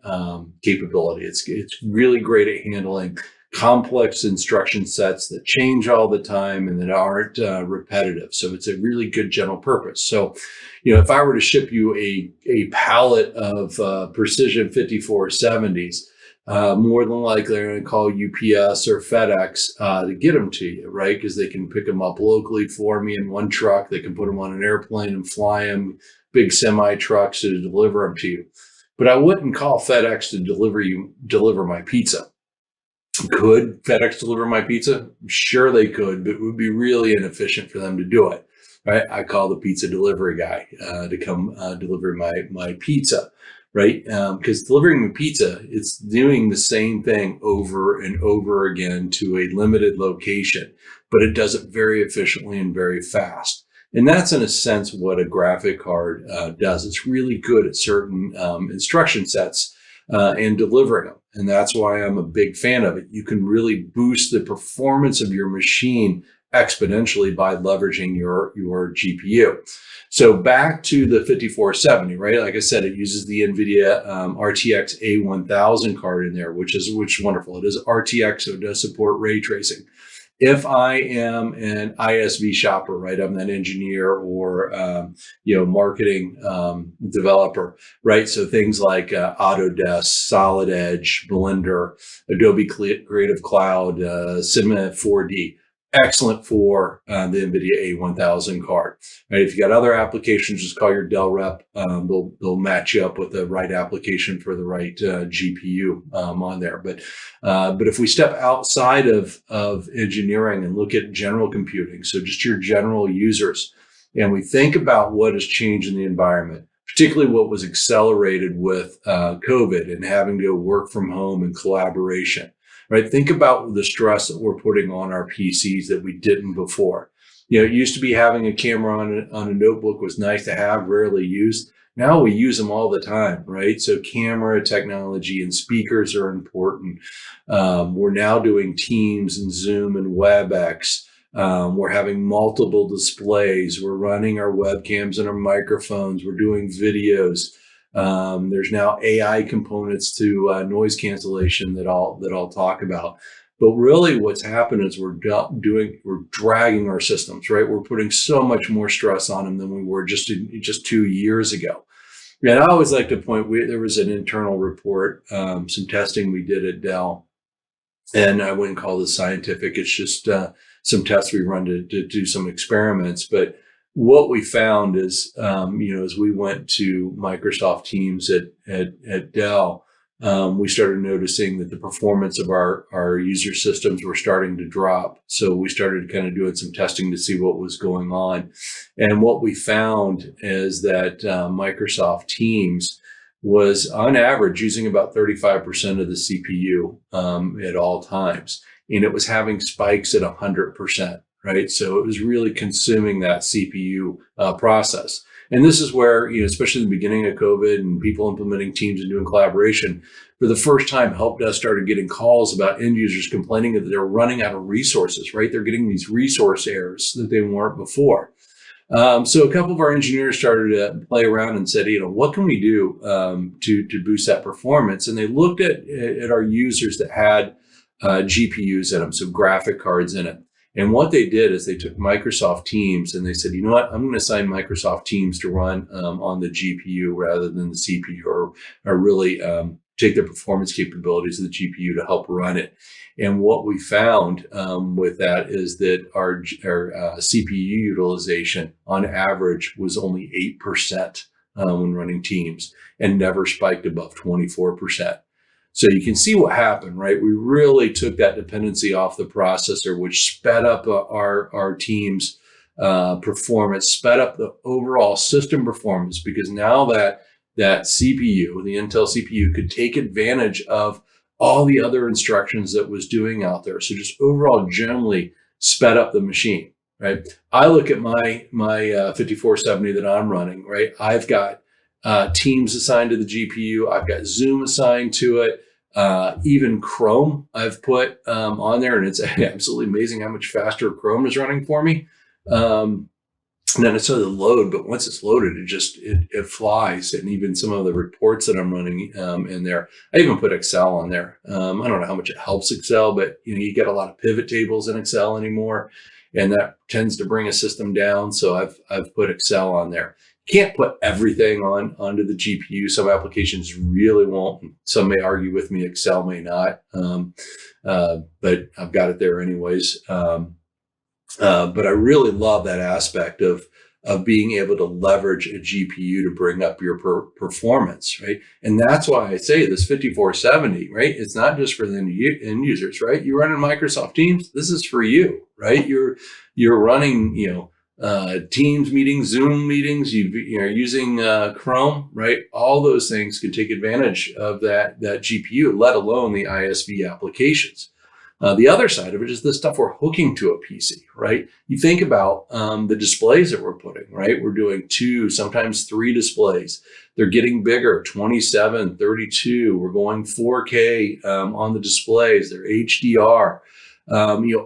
capability. It's really great at handling complex instruction sets that change all the time and that aren't repetitive. So it's a really good general purpose. So, if I were to ship you a pallet of Precision 5470s, more than likely I'm going to call UPS or FedEx to get them to you, right? Because they can pick them up locally for me in one truck. They can put them on an airplane and fly them, big semi trucks to deliver them to you. But I wouldn't call FedEx to deliver my pizza. Could FedEx deliver my pizza? Sure they could, but it would be really inefficient for them to do it, right? I call the pizza delivery guy to come deliver my pizza, right? Because delivering the pizza, it's doing the same thing over and over again to a limited location, but it does it very efficiently and very fast. And that's, in a sense, what a graphic card does. It's really good at certain instruction sets and delivering them. And that's why I'm a big fan of it. You can really boost the performance of your machine exponentially by leveraging your GPU. So back to the 5470, right? Like I said, it uses the NVIDIA RTX A1000 card in there, which is wonderful. It is RTX, so it does support ray tracing. If I am an ISV shopper, right, I'm an engineer or marketing developer, right? So things like Autodesk, Solid Edge, Blender, Adobe Creative Cloud, Cinema 4D, excellent for the NVIDIA A1000 card. Right? If you got other applications, just call your Dell rep. They'll match you up with the right application for the right GPU on there. But if we step outside of engineering and look at general computing, so just your general users, and we think about what has changed in the environment, particularly what was accelerated with COVID and having to work from home and collaboration. Right? Think about the stress that we're putting on our PCs that we didn't before. It used to be having a camera on a notebook was nice to have, rarely used. Now we use them all the time, right? So camera technology and speakers are important. We're now doing Teams and Zoom and WebEx. We're having multiple displays. We're running our webcams and our microphones. We're doing videos. There's now AI components to noise cancellation that I'll talk about. But really what's happened is we're dragging our systems, right? We're putting so much more stress on them than we were just 2 years ago. And I always like to point, there was an internal report, some testing we did at Dell, and I wouldn't call this scientific. It's just some tests we run to do some experiments. But what we found is, as we went to Microsoft Teams at Dell, we started noticing that the performance of our user systems were starting to drop. So we started kind of doing some testing to see what was going on. And what we found is that Microsoft Teams was on average using about 35% of the CPU at all times. And it was having spikes at 100%. Right. So it was really consuming that CPU process. And this is where, especially in the beginning of COVID and people implementing Teams and doing collaboration, for the first time, help desk started getting calls about end users complaining that they're running out of resources, right? They're getting these resource errors that they weren't before. So a couple of our engineers started to play around and said, what can we do to boost that performance? And they looked at our users that had GPUs in them, so graphic cards in it. And what they did is they took Microsoft Teams and they said, I'm going to assign Microsoft Teams to run on the GPU rather than the CPU, or really take the performance capabilities of the GPU to help run it. And what we found with that is that our CPU utilization on average was only 8% when running Teams and never spiked above 24%. So you can see what happened, right? We really took that dependency off the processor, which sped up our team's performance, sped up the overall system performance, because now that CPU, the Intel CPU, could take advantage of all the other instructions that was doing out there. So just overall generally sped up the machine, right? I look at my 5470 that I'm running, right? I've got Teams assigned to the GPU. I've got Zoom assigned to it. Even Chrome I've put on there, and it's absolutely amazing how much faster Chrome is running for me. not necessarily load, but once it's loaded, it flies. And even some of the reports that I'm running in there, I even put Excel on there. I don't know how much it helps Excel, but you get a lot of pivot tables in Excel anymore, and that tends to bring a system down. So I've put Excel on there. Can't put everything onto the GPU. Some applications really won't. Some may argue with me. Excel may not, but I've got it there anyways. But I really love that aspect of being able to leverage a GPU to bring up your performance, right? And that's why I say this 5470, right? It's not just for the end users, right? You're running Microsoft Teams. This is for you, right? You're running, Teams meetings, Zoom meetings. You're using Chrome, right? All those things can take advantage of that GPU, let alone the ISV applications. The other side of it is the stuff we're hooking to a PC, right? You think about the displays that we're putting, right? We're doing 2, sometimes 3 displays. They're getting bigger, 27, 32. We're going 4K on the displays. They're HDR.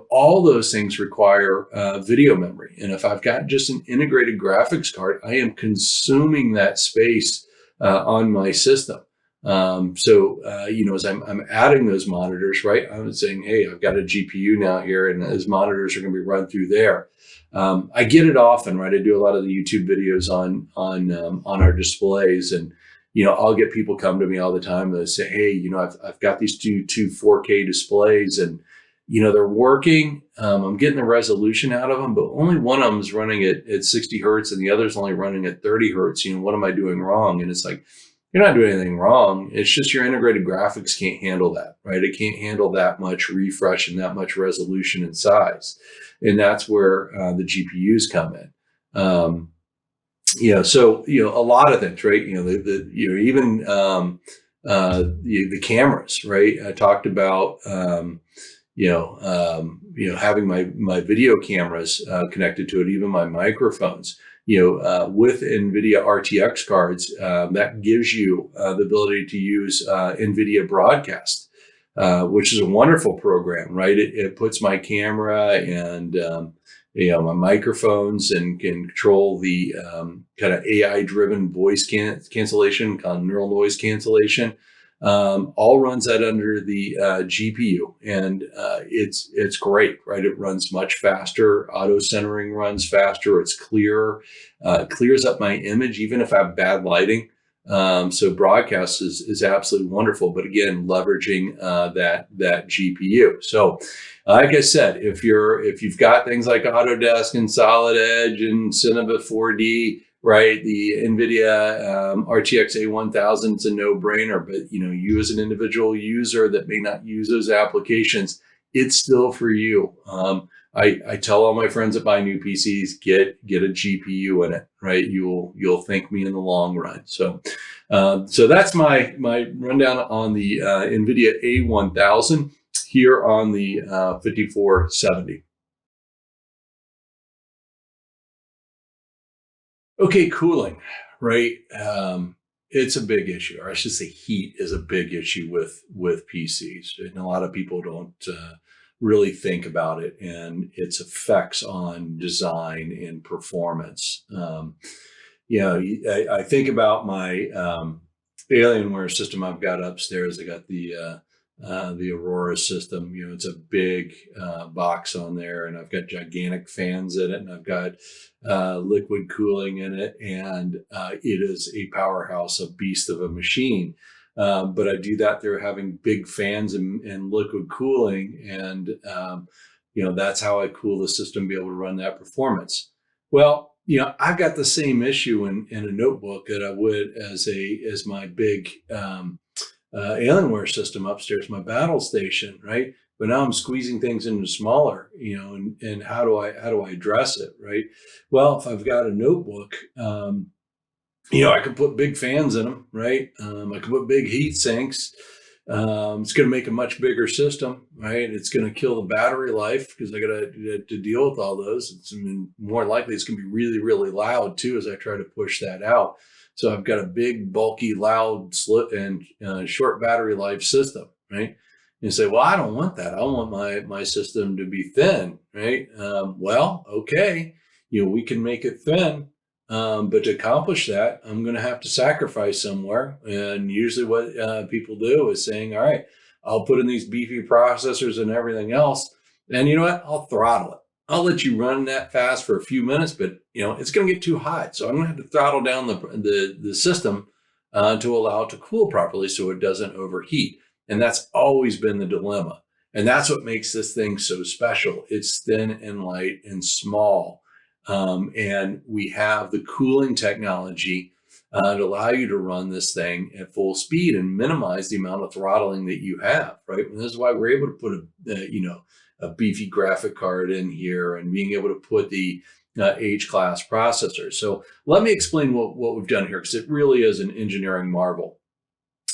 All those things require video memory. And if I've got just an integrated graphics card, I am consuming that space on my system. As I'm adding those monitors, right, I'm saying, hey, I've got a GPU now here, and those monitors are going to be run through there. I get it often, right? I do a lot of the YouTube videos on our displays, and I'll get people come to me all the time. They say, hey, I've got these two 4K displays, and they're working. I'm getting the resolution out of them, but only one of them is running at 60 hertz, and the other's only running at 30 hertz. What am I doing wrong? And it's like, you're not doing anything wrong. It's just your integrated graphics can't handle that, right? It can't handle that much refresh and that much resolution and size. And that's where the GPUs come in. So a lot of things, right? Even the cameras, right? I talked about having my video cameras connected to it, even my microphones. With NVIDIA RTX cards, that gives you the ability to use NVIDIA Broadcast, which is a wonderful program, right? It puts my camera and my microphones and can control the kind of AI-driven voice cancellation, called neural noise cancellation. All runs that under the GPU, and it's great, right? It runs much faster. Auto centering runs faster. It's clearer. Clears up my image, even if I have bad lighting. So broadcast is absolutely wonderful. But again, leveraging that GPU. So, like I said, if you've got things like Autodesk and Solid Edge and Cinema 4D, right, the NVIDIA RTX A1000 is a no-brainer, but you as an individual user that may not use those applications, it's still for you. I tell all my friends that buy new PCs, get a GPU in it, right? You'll thank me in the long run. So that's my rundown on the NVIDIA A1000 here on the 5470. Okay, cooling, right? It's a big issue, or I should say heat is a big issue with PCs. And a lot of people don't really think about it and its effects on design and performance. I think about my Alienware system I've got upstairs. I got the Aurora system. It's a big box on there, and I've got gigantic fans in it, and I've got liquid cooling in it, and it is a powerhouse, a beast of a machine. But I do that through having big fans and liquid cooling, and that's how I cool the system, be able to run that performance. Well, I've got the same issue in a notebook that I would as my big Alienware system upstairs, my battle station, right? But now I'm squeezing things into smaller, and how do I address it, right? Well, if I've got a notebook, I can put big fans in them, right? I can put big heat sinks. It's going to make a much bigger system, right? It's going to kill the battery life because I got to deal with all those. More likely it's going to be really, really loud too as I try to push that out. So I've got a big, bulky, loud, and short battery life system, right? And you say, well, I don't want that. I want my system to be thin, right? Well, okay. we can make it thin, but to accomplish that, I'm going to have to sacrifice somewhere. And usually what people do is saying, all right, I'll put in these beefy processors and everything else. And you know what? I'll throttle it. I'll let you run that fast for a few minutes, but it's going to get too hot. So I'm going to have to throttle down the system to allow it to cool properly so it doesn't overheat. And that's always been the dilemma. And that's what makes this thing so special. It's thin and light and small. And we have the cooling technology to allow you to run this thing at full speed and minimize the amount of throttling that you have, right? And this is why we're able to put a beefy graphic card in here and being able to put the H-class processor. So let me explain what we've done here, because it really is an engineering marvel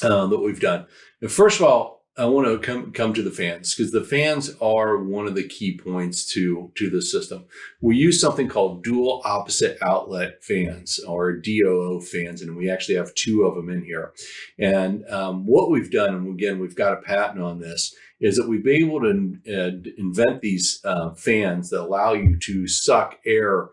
that we've done. And first of all, I want to come to the fans, because the fans are one of the key points to the system. We use something called dual opposite outlet fans, or DOO fans, and we actually have two of them in here. And what we've done, and again, we've got a patent on this, is that we've been able to invent these fans that allow you to suck air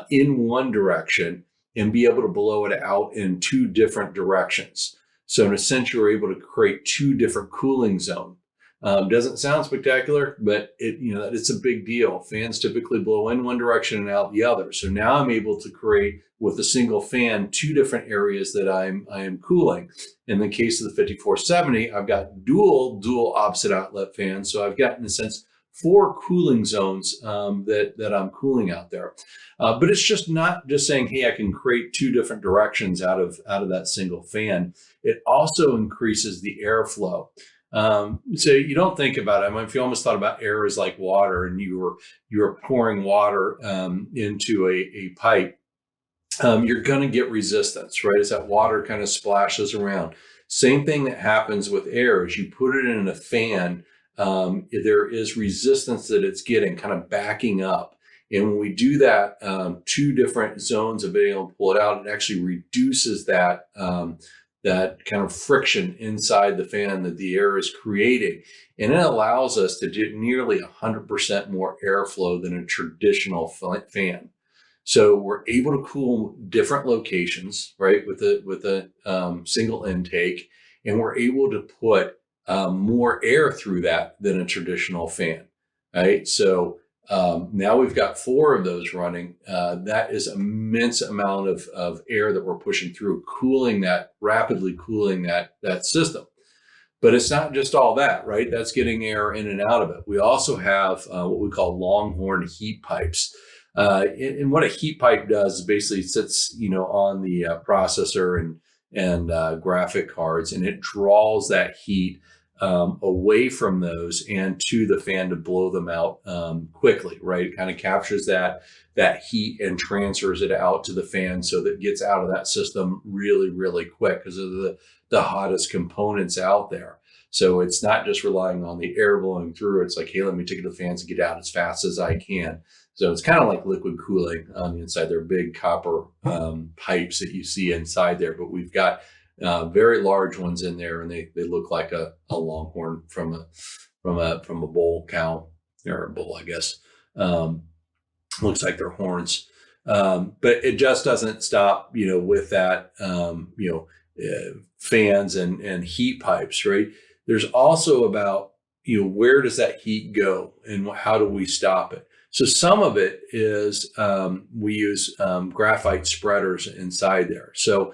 in one direction and be able to blow it out in two different directions. So in a sense, you're able to create two different cooling zones. Doesn't sound spectacular, but it's a big deal. Fans typically blow in one direction and out the other. So now I'm able to create, with a single fan, two different areas that I am cooling. In the case of the 5470, I've got dual opposite outlet fans. So I've got, in a sense, 4 cooling zones that I'm cooling out there. But it's just not just saying, hey, I can create 2 different directions out of that single fan. It also increases the airflow. So you don't think about it. I mean, if you almost thought about air as like water, and you were pouring water into a pipe, you're going to get resistance, right? As that water kind of splashes around. Same thing that happens with air. As you put it in a fan, there is resistance that it's getting, kind of backing up. And when we do that, 2 different zones of being able to pull it out, it actually reduces that kind of friction inside the fan that the air is creating. And it allows us to do nearly 100% more airflow than a traditional fan. So we're able to cool different locations, right, with a single intake, and we're able to put more air through that than a traditional fan, right? So now we've got 4 of those running. That is an immense amount of air that we're pushing through, rapidly cooling that system. But it's not just all that, right? That's getting air in and out of it. We also have what we call longhorn heat pipes. And what a heat pipe does is basically sits, on the processor and graphic cards, and it draws that heat away from those and to the fan to blow them out quickly, right? It kind of captures that heat and transfers it out to the fan, so that it gets out of that system really, really quick, because of the hottest components out there. So it's not just relying on the air blowing through. It's like, hey, let me take it to the fans and get out as fast as I can. So it's kind of like liquid cooling on the inside. They're big copper pipes that you see inside there, but we've got very large ones in there, and they look like a longhorn from a bull cow, or a bull, I guess. Looks like they're horns, but it just doesn't stop, with that, fans and heat pipes, right? There's also about, where does that heat go and how do we stop it? So some of it is we use graphite spreaders inside there. So,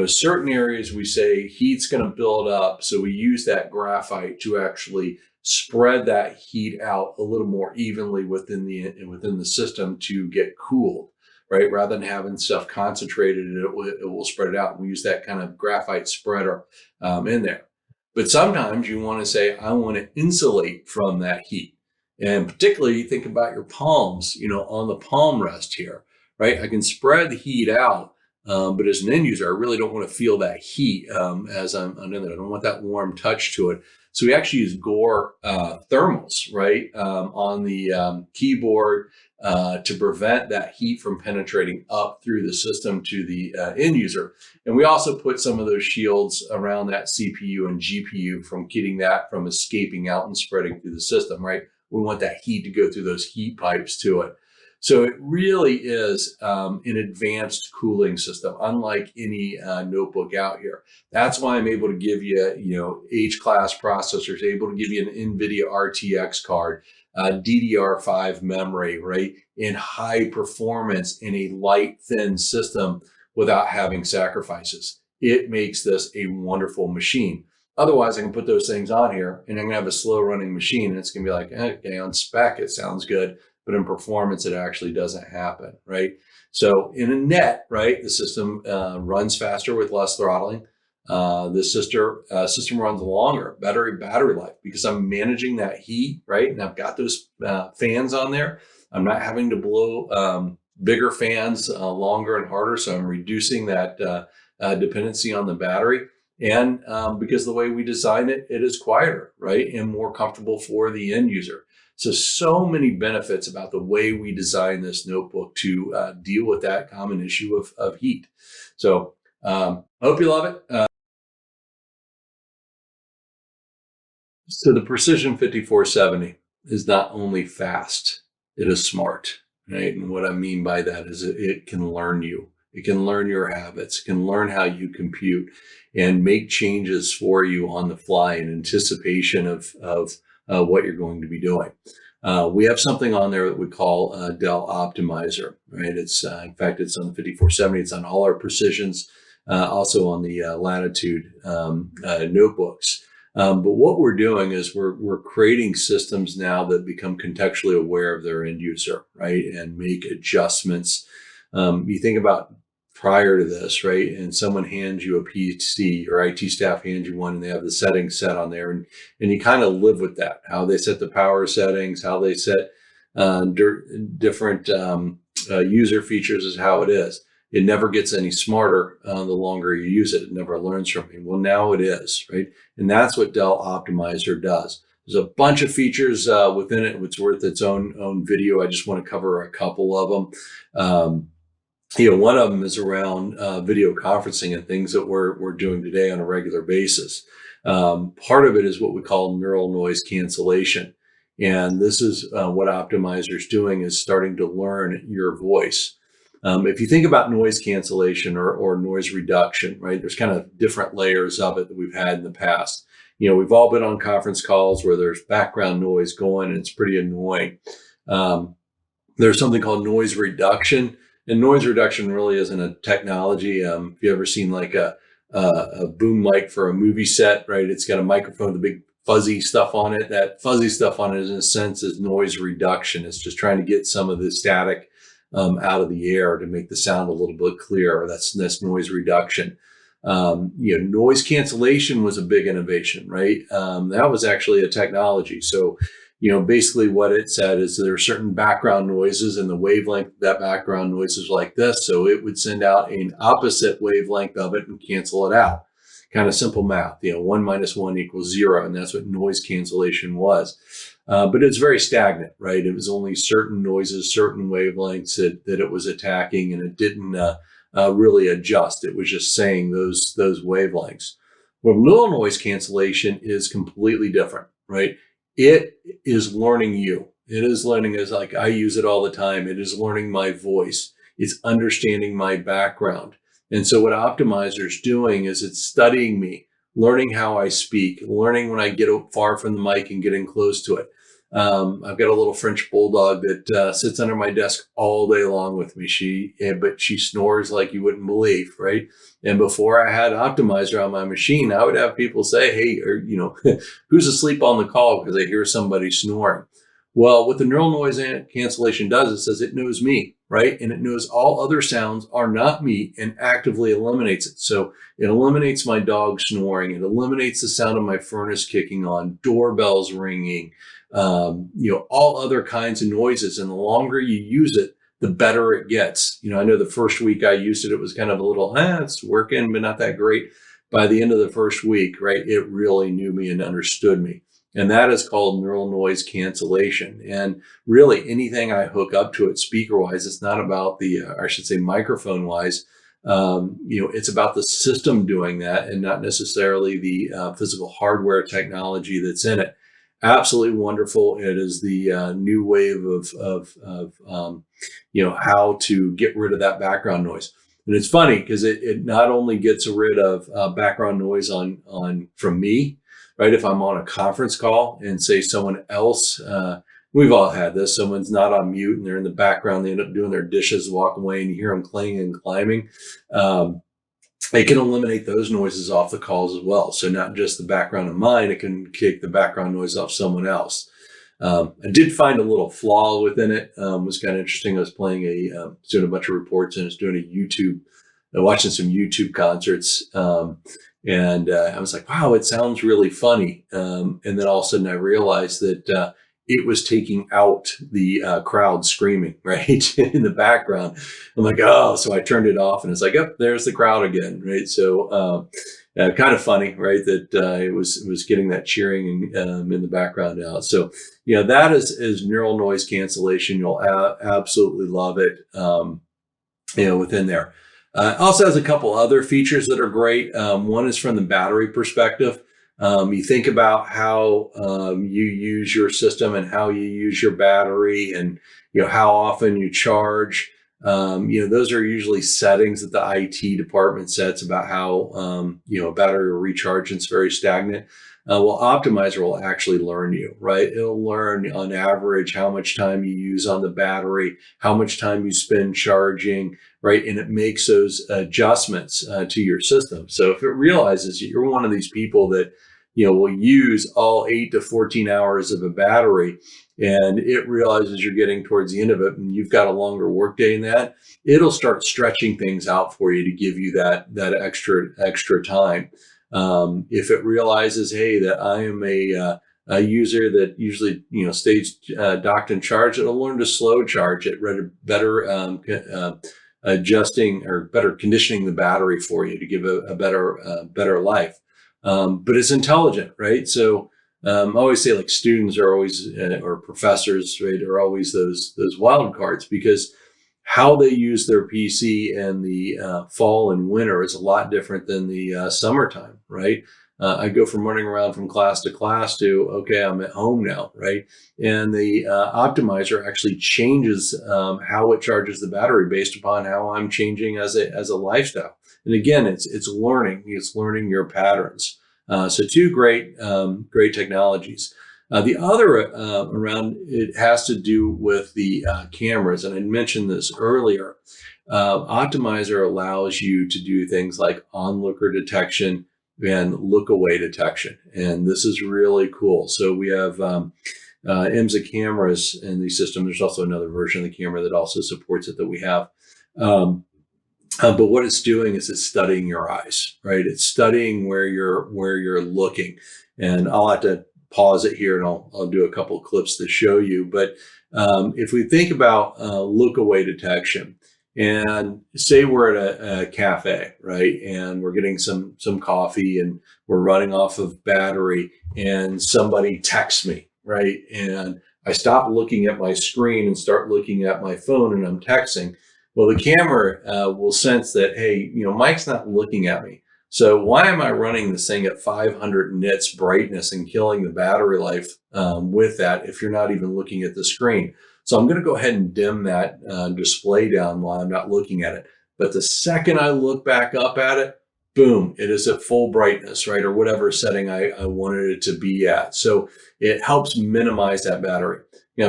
certain areas we say heat's going to build up. So we use that graphite to actually spread that heat out a little more evenly within the system to get cooled, right? Rather than having stuff concentrated, it will spread it out. We use that kind of graphite spreader in there. But sometimes you want to say, I want to insulate from that heat. And particularly, you think about your palms, on the palm rest here, right? I can spread the heat out, but as an end user, I really don't want to feel that heat as I'm in there. I don't want that warm touch to it. So we actually use Gore thermals, right, on the keyboard to prevent that heat from penetrating up through the system to the end user. And we also put some of those shields around that CPU and GPU from getting that from escaping out and spreading through the system, right? We want that heat to go through those heat pipes to it. So it really is an advanced cooling system, unlike any notebook out here. That's why I'm able to give you, H-class processors, able to give you an NVIDIA RTX card, DDR5 memory, right, in high performance in a light, thin system without having sacrifices. It makes this a wonderful machine. Otherwise, I can put those things on here and I'm gonna have a slow running machine and it's gonna be like, okay, on spec, it sounds good, but in performance, it actually doesn't happen, right? So in a net, right, the system runs faster with less throttling. The system runs longer, better battery life because I'm managing that heat, right? And I've got those fans on there. I'm not having to blow bigger fans longer and harder, so I'm reducing that dependency on the battery. And because the way we design it, it is quieter, right, and more comfortable for the end user. So many benefits about the way we design this notebook to deal with that common issue of heat. So I hope you love it. So the Precision 5470 is not only fast, it is smart, right? And what I mean by that is it can learn you. It can learn your habits, it can learn how you compute and make changes for you on the fly in anticipation of what you're going to be doing. We have something on there that we call Dell Optimizer, right? It's in fact, it's on the 5470. It's on all our Precisions, also on the Latitude notebooks. But what we're doing is we're creating systems now that become contextually aware of their end user, right? And make adjustments. You think about prior to this, right? And someone hands you a PC or IT staff hands you one and they have the settings set on there and you kind of live with that, how they set the power settings, how they set different user features is how it is. It never gets any smarter the longer you use it. It never learns from you. Well, now it is, right? And that's what Dell Optimizer does. There's a bunch of features within it. It's worth its own video. I just want to cover a couple of them. One of them is around video conferencing and things that we're doing today on a regular basis. Part of it is what we call neural noise cancellation. And this is what Optimizer is doing, is starting to learn your voice. If you think about noise cancellation or noise reduction, right, there's kind of different layers of it that we've had in the past. We've all been on conference calls where there's background noise going and it's pretty annoying. There's something called noise reduction. And noise reduction really isn't a technology. If you ever seen like a boom mic for a movie set, right? It's got a microphone with the big fuzzy stuff on it. That fuzzy stuff on it, in a sense, is noise reduction. It's just trying to get some of the static out of the air to make the sound a little bit clearer. That's noise reduction. Noise cancellation was a big innovation, right? That was actually a technology. So basically what it said is there are certain background noises and the wavelength of that background noise is like this. So it would send out an opposite wavelength of it and cancel it out. Kind of simple math, 1 minus 1 equals 0. And that's what noise cancellation was. But it's very stagnant, right? It was only certain noises, certain wavelengths that it was attacking, and it didn't really adjust. It was just saying those wavelengths. Well, neural noise cancellation is completely different, right? It is learning you. It is learning, as like I use it all the time. It is learning my voice. It's understanding my background. And so what Optimizer is doing is it's studying me, learning how I speak, learning when I get far from the mic and getting close to it. I've got a little French bulldog that sits under my desk all day long with me. But she snores like you wouldn't believe, right? And before I had Optimizer on my machine, I would have people say, "Hey, who's asleep on the call?" because I hear somebody snoring. Well, what the neural noise cancellation does, it says it knows me, right? And it knows all other sounds are not me and actively eliminates it. So it eliminates my dog snoring. It eliminates the sound of my furnace kicking on, doorbells ringing, all other kinds of noises. And the longer you use it, the better it gets. I know the first week I used it, it was kind of a little, it's working, but not that great. By the end of the first week, right, it really knew me and understood me. And that is called neural noise cancellation. And really anything I hook up to it speaker-wise, it's not about microphone-wise. It's about the system doing that and not necessarily the physical hardware technology that's in it. absolutely wonderful. It is the new wave of how to get rid of that background noise. And it's funny because it not only gets rid of background noise on from me, right? If I'm on a conference call and say someone else, we've all had this, someone's not on mute and they're in the background, they end up doing their dishes, walk away, and you hear them clanging and climbing. It can eliminate those noises off the calls as well. So not just the background of mine, it can kick the background noise off someone else. I did find a little flaw within it. It was kind of interesting. I was playing doing a bunch of reports, and I was doing watching some YouTube concerts. And I was like, wow, it sounds really funny. And then all of a sudden I realized that it was taking out the crowd screaming, right, in the background. I'm like, oh, so I turned it off, and it's like, oh, there's the crowd again, right? So kind of funny, right, that it was getting that cheering in the background out. So that is neural noise cancellation. You'll absolutely love it, within there. Also has a couple other features that are great. One is from the battery perspective. You think about how you use your system and how you use your battery, and how often you charge. Those are usually settings that the IT department sets about how a battery will recharge, and it's very stagnant. Well, Optimizer will actually learn you, right? It'll learn on average how much time you use on the battery, how much time you spend charging, right? And it makes those adjustments to your system. So if it realizes you're one of these people that, will use all 8 to 14 hours of a battery, and it realizes you're getting towards the end of it and you've got a longer workday in that, it'll start stretching things out for you to give you that extra time. If it realizes, hey, that I am a user that usually stays docked and charged, it'll learn to slow charge it, better adjusting or better conditioning the battery for you to give a better life. But it's intelligent, right? So I always say, like, students are always or professors, right, are always those wild cards, because how they use their PC in the fall and winter is a lot different than the summertime, right? I go from running around from class to class to, okay, I'm at home now, right? And the optimizer actually changes how it charges the battery based upon how I'm changing as a lifestyle. And again, it's learning your patterns. So two great technologies. The other around it has to do with the cameras, and I mentioned this earlier. Optimizer allows you to do things like onlooker detection and look away detection, and this is really cool. So we have IMSA cameras in the system. There's also another version of the camera that also supports it that we have. But what it's doing is it's studying your eyes, right? It's studying where you're looking, and I'll have to pause it here and I'll do a couple of clips to show you. But if we think about look away detection, and say we're at a cafe, right, and we're getting some coffee and we're running off of battery, and somebody texts me, right, and I stop looking at my screen and start looking at my phone and I'm texting. Well, the camera will sense that, hey, Mike's not looking at me. So why am I running this thing at 500 nits brightness and killing the battery life with that if you're not even looking at the screen? So I'm going to go ahead and dim that display down while I'm not looking at it. But the second I look back up at it, boom, it is at full brightness, right? Or whatever setting I wanted it to be at. So it helps minimize that battery.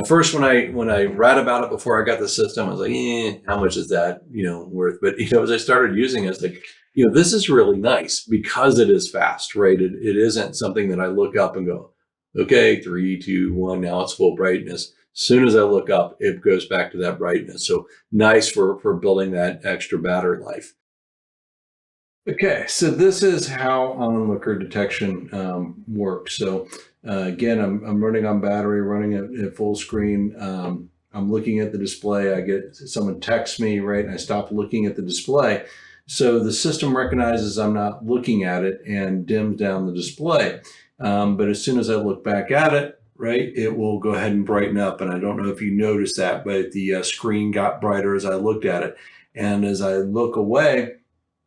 First when I read about it before I got the system, I was like, how much is that, worth? But as I started using it, it's like, this is really nice because it is fast, right? It isn't something that I look up and go, okay, 3, 2, 1, now it's full brightness. As soon as I look up, it goes back to that brightness. So nice for building that extra battery life. Okay, so this is how onlooker detection works. So again, I'm running on battery, running at full screen. I'm looking at the display. I get someone texts me, right, and I stop looking at the display. So the system recognizes I'm not looking at it and dims down the display. But as soon as I look back at it, right, it will go ahead and brighten up. And I don't know if you noticed that, but the screen got brighter as I looked at it. And as I look away,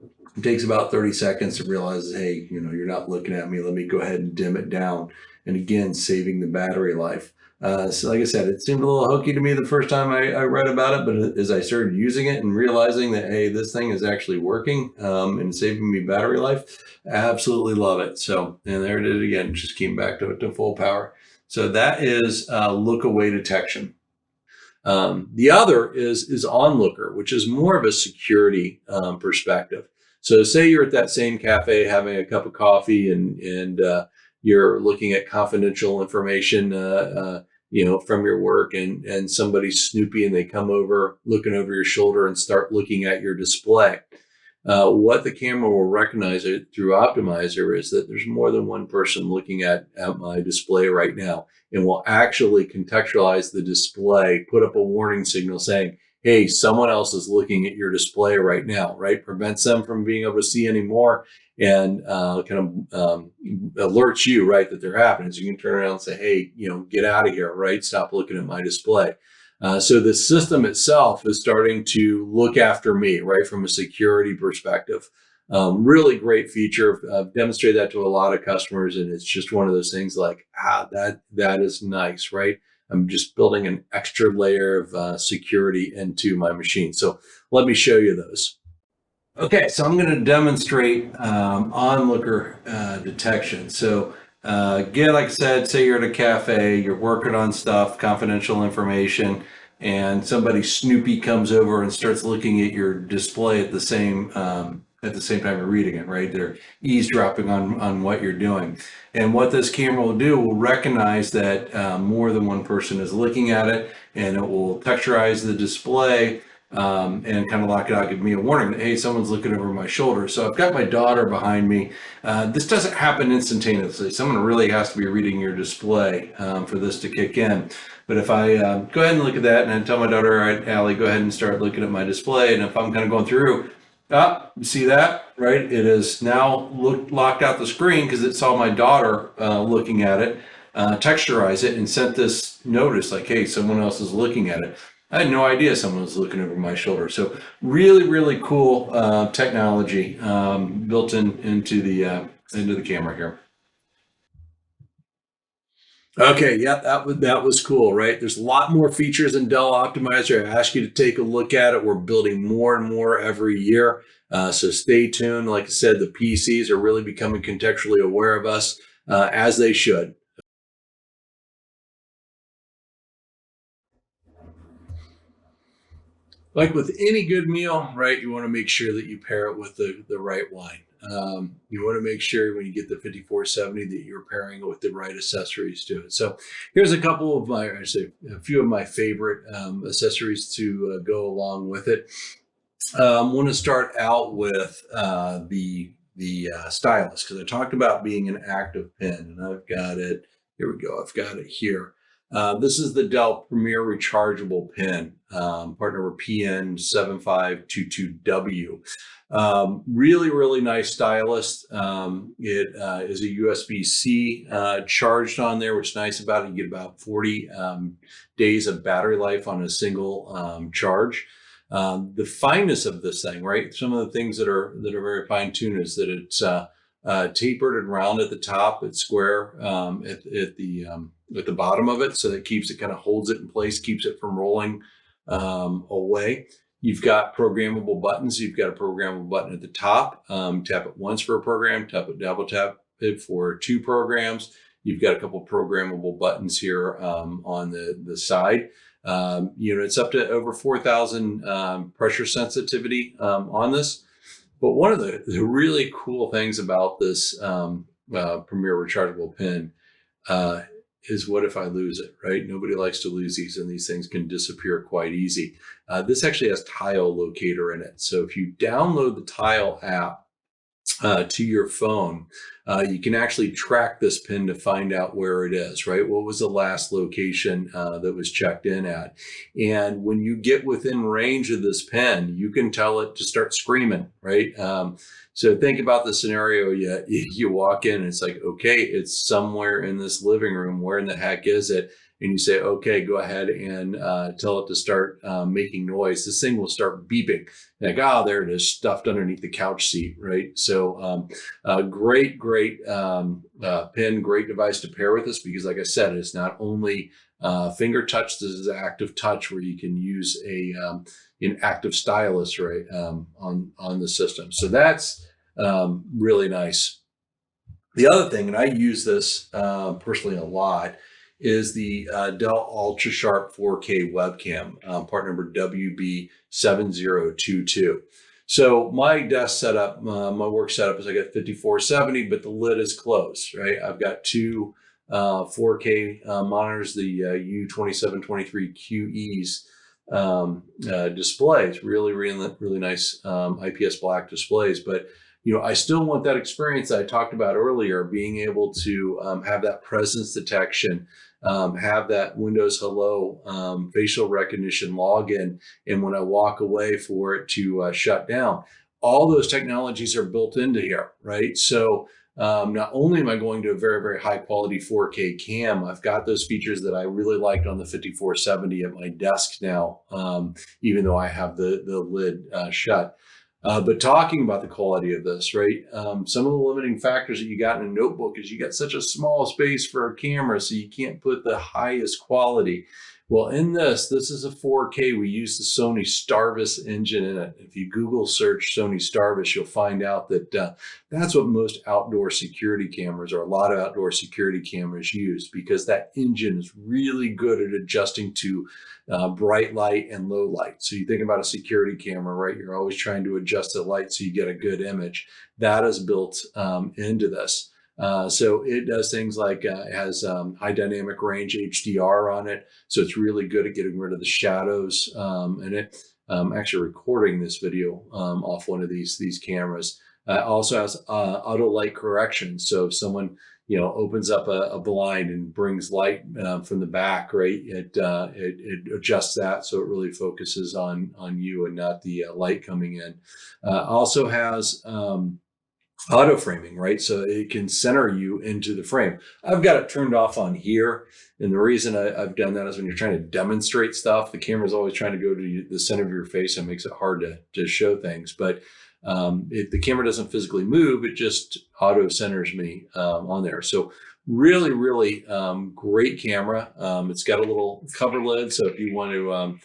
it takes about 30 seconds to realize, hey, you're not looking at me. Let me go ahead and dim it down. and again, saving the battery life. So like I said, it seemed a little hokey to me the first time I read about it, but as I started using it and realizing that, hey, this thing is actually working and saving me battery life, absolutely love it. So, and there it is again, just came back to full power. So that is look away detection. The other is onlooker, which is more of a security perspective. So say you're at that same cafe having a cup of coffee and you're looking at confidential information, from your work, and somebody's snoopy and they come over looking over your shoulder and start looking at your display. What the camera will recognize it through Optimizer is that there's more than one person looking at my display right now, and will actually contextualize the display, put up a warning signal saying, hey, someone else is looking at your display right now, right? Prevents them from being able to see anymore, and alerts you, right, that they're happening. So you can turn around and say, hey, get out of here, right? Stop looking at my display. So the system itself is starting to look after me, right, from a security perspective. Really great feature. I've demonstrated that to a lot of customers, and it's just one of those things like, that is nice, right? I'm just building an extra layer of security into my machine. So let me show you those. Okay, so I'm going to demonstrate onlooker detection. So again, like I said, say you're at a cafe, you're working on stuff, confidential information, and somebody snoopy comes over and starts looking at your display at the same time you're reading it, right? They're eavesdropping on what you're doing. And what this camera will do will recognize that more than one person is looking at it, and it will texturize the display and kind of lock it out, give me a warning that, hey, someone's looking over my shoulder. So I've got my daughter behind me. This doesn't happen instantaneously. Someone really has to be reading your display for this to kick in. But if I go ahead and look at that and I tell my daughter, all right, Allie, go ahead and start looking at my display. And if I'm kind of going through, you see that, right? It is now locked out the screen because it saw my daughter looking at it, texturize it, and sent this notice like, hey, someone else is looking at it. I had no idea someone was looking over my shoulder. So really, really cool technology built into the camera here. Okay, yeah, that was cool, right? There's a lot more features in Dell Optimizer. I ask you to take a look at it. We're building more and more every year. So stay tuned. Like I said, the PCs are really becoming contextually aware of us, as they should. Like with any good meal, right, you want to make sure that you pair it with the right wine. You want to make sure when you get the 5470 that you're pairing it with the right accessories to it. So here's a couple of a few of my favorite accessories to go along with it. I want to start out with the stylus, because I talked about being an active pen, and I've got it. Here we go. I've got it here. This is the Dell Premier Rechargeable Pen, part number PN7522W. Really, really nice stylus. It is a USB-C charged on there, which is nice about it. You get about 40 days of battery life on a single charge. The fineness of this thing, right? Some of the things that are very fine tuned is that it's tapered and round at the top. It's square at the bottom of it, so that keeps it, kind of holds it in place, keeps it from rolling away. You've got programmable buttons. You've got a programmable button at the top. Tap it once for a program. Double tap it for 2 programs. You've got a couple of programmable buttons here on the side. It's up to over 4,000 pressure sensitivity on this. But one of the really cool things about this Premier Rechargeable Pen is, what if I lose it, right? Nobody likes to lose these, and these things can disappear quite easy. This actually has tile locator in it. So if you download the Tile app to your phone, you can actually track this pin to find out where it is, right? What was the last location that was checked in at? And when you get within range of this pin, you can tell it to start screaming, right? So think about the scenario. You walk in and it's like, okay, it's somewhere in this living room. Where in the heck is it? and you say, okay, go ahead and tell it to start making noise, this thing will start beeping. Like, oh, there it is, stuffed underneath the couch seat, right? So great pen, great device to pair with this, because like I said, it's not only finger touch, this is active touch where you can use an active stylus, right, on the system. So that's really nice. The other thing, and I use this personally a lot, is the Dell Ultra Sharp 4K webcam, part number WB7022. So my desk setup, my work setup is I got 5470, but the lid is closed, right? I've got two 4K monitors, the U2723QEs displays, really nice IPS black displays. But I still want that experience that I talked about earlier, being able to have that presence detection, have that Windows Hello facial recognition login, and when I walk away for it to shut down. All those technologies are built into here, right? So not only am I going to a very high quality 4K cam, I've got those features that I really liked on the 5470 at my desk now, even though I have the lid shut. But talking about the quality of this, right? Some of the limiting factors that you got in a notebook is you got such a small space for a camera, so you can't put the highest quality. Well, in this is a 4K. We use the Sony Starvis engine in it. If you Google search Sony Starvis, you'll find out that that's what most outdoor security cameras, or a lot of outdoor security cameras, use, because that engine is really good at adjusting to bright light and low light. So you think about a security camera, right? You're always trying to adjust the light so you get a good image. That is built into this. So it does things like it has high dynamic range HDR on it. So it's really good at getting rid of the shadows in it. Actually recording this video off one of these cameras. Also has auto light correction. So if someone opens up a blind and brings light from the back, right, it adjusts that so it really focuses on you and not the light coming in. Also has auto framing, right? So it can center you into the frame. I've got it turned off on here. And the reason I've done that is when you're trying to demonstrate stuff, the camera's always trying to go to the center of your face and makes it hard to show things. But if the camera doesn't physically move, it just auto centers me on there. So really great camera. It's got a little cover lid. So if you want to,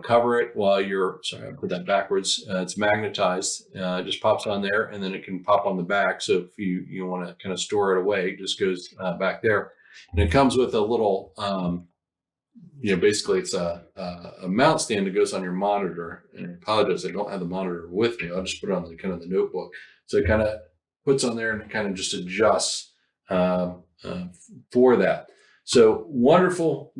cover it while you're, sorry, I put that backwards. It's magnetized. It just pops on there, and then it can pop on the back. So if you want to kind of store it away, it just goes back there. And it comes with a little, basically it's a mount stand that goes on your monitor. And I apologize, I don't have the monitor with me. I'll just put it on the kind of the notebook. So it kind of puts on there and it kind of just adjusts for that. So wonderful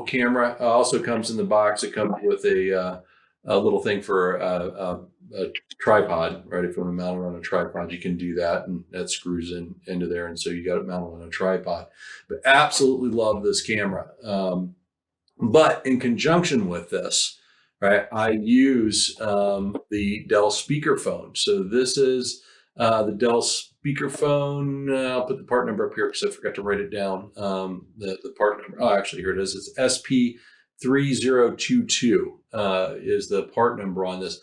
camera. Also comes in the box. It comes with a little thing for a tripod, right? If you want to mount it on a tripod, you can do that, and that screws into there. And so you got it mounted on a tripod. But absolutely love this camera. But in conjunction with this, right, I use the Dell speakerphone. So this is the Dell speakerphone. I'll put the part number up here because I forgot to write it down. The part number. Oh, actually, here it is. It's SP3022 is the part number on this.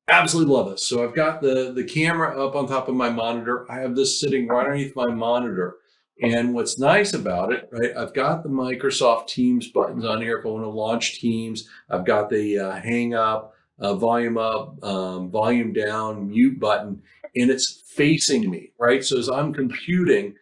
Absolutely love this. So I've got the camera up on top of my monitor. I have this sitting right underneath my monitor. And what's nice about it, right, I've got the Microsoft Teams buttons on here if I want to launch Teams. I've got the hang up, volume up, volume down, mute button, and it's facing me, right? So as I'm computing,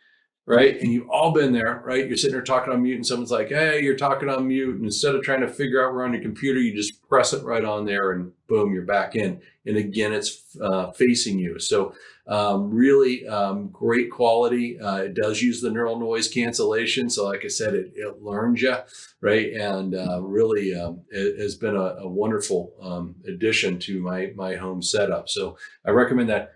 right, and you've all been there, right? You're sitting there talking on mute and someone's like, hey, you're talking on mute. And instead of trying to figure out where on your computer, you just press it right on there and boom, you're back in. And again, it's facing you. So really great quality. It does use the neural noise cancellation. So like I said, it learns you, right? And really it has been a wonderful addition to my home setup. So I recommend that.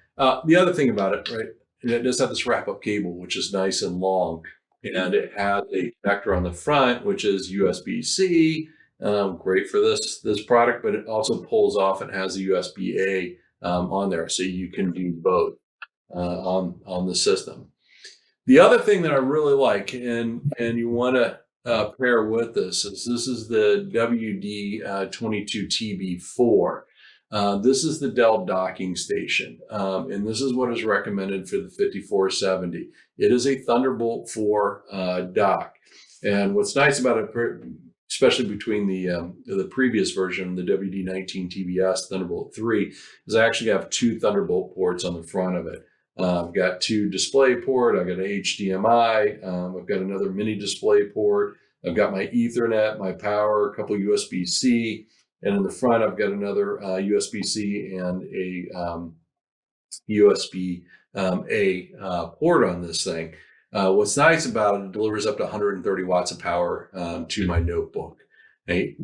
The other thing about it, right, it does have this wrap-up cable, which is nice and long. And it has a connector on the front, which is USB-C. Great for this product, but it also pulls off and has a USB-A on there, so you can do both on the system. The other thing that I really like, and you want to pair with this is the WD22TB4. This is the Dell docking station, and this is what is recommended for the 5470. It is a Thunderbolt 4 dock, and what's nice about it, especially between the previous version, the WD19TBS Thunderbolt 3, is I actually have two Thunderbolt ports on the front of it. I've got two display port, I've got an HDMI, I've got another mini display port, I've got my Ethernet, my power, a couple USB-C, and in the front I've got another USB-C and a USB-A port on this thing. What's nice about it delivers up to 130 watts of power to my notebook.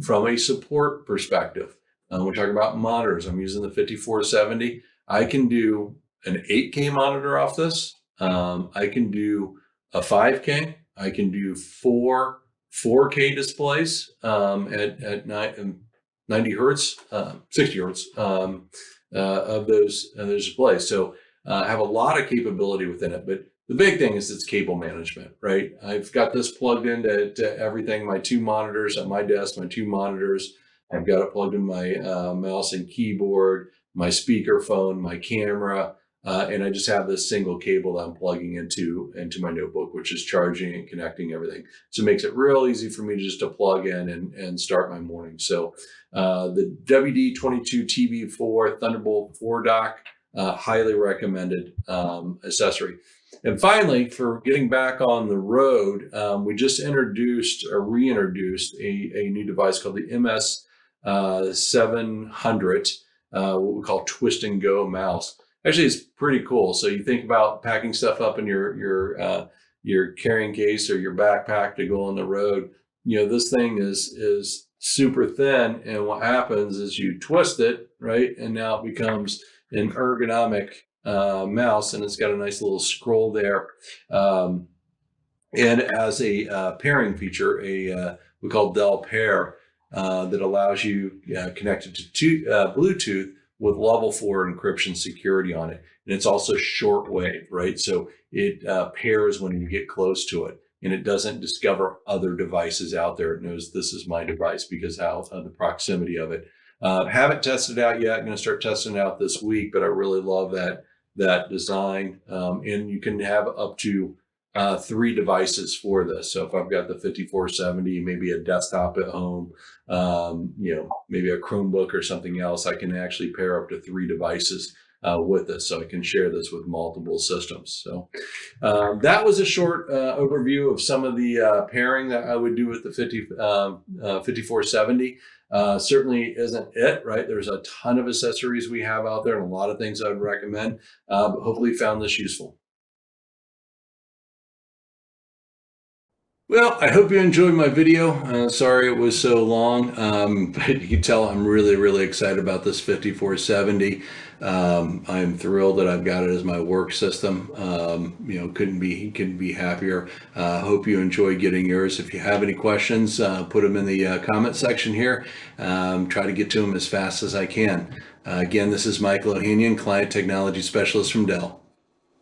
From a support perspective, we're talking about monitors. I'm using the 5470. I can do an 8K monitor off this. I can do a 5K. I can do four 4K displays at 90 hertz, 60 hertz of those displays. So I have a lot of capability within it, but the big thing is it's cable management, right? I've got this plugged into everything, my two monitors at my desk, my two monitors. I've got it plugged in my mouse and keyboard, my speaker phone, my camera, and I just have this single cable that I'm plugging into my notebook, which is charging and connecting everything. So it makes it real easy for me just to plug in and start my morning. So the WD22TB4 Thunderbolt 4 dock, highly recommended accessory. And finally, for getting back on the road, we just reintroduced a new device called the MS700, what we call twist and go mouse. Actually, it's pretty cool. So you think about packing stuff up in your carrying case or your backpack to go on the road. You know, this thing is super thin, and what happens is you twist it, right, and now it becomes an ergonomic mouse, and it's got a nice little scroll there. And as a pairing feature, we call Dell Pair, that allows you connected to Bluetooth with level 4 encryption security on it. And it's also shortwave, right? So it pairs when you get close to it, and it doesn't discover other devices out there. It knows this is my device because of the proximity of it. Haven't tested it out yet. I'm going to start testing it out this week, but I really love that design. And you can have up to 3 devices for this. So if I've got the 5470, maybe a desktop at home, maybe a Chromebook or something else, I can actually pair up to 3 devices with this. So I can share this with multiple systems. So that was a short overview of some of the pairing that I would do with the 5470. Certainly isn't it, right? There's a ton of accessories we have out there and a lot of things I would recommend, but hopefully you found this useful. Well, I hope you enjoyed my video. Sorry it was so long, but you can tell I'm really, really excited about this 5470. I'm thrilled that I've got it as my work system. Couldn't be happier. Hope you enjoy getting yours. If you have any questions, put them in the comment section here. Try to get to them as fast as I can. Again, this is Michael Ohanian, Client Technology Specialist from Dell.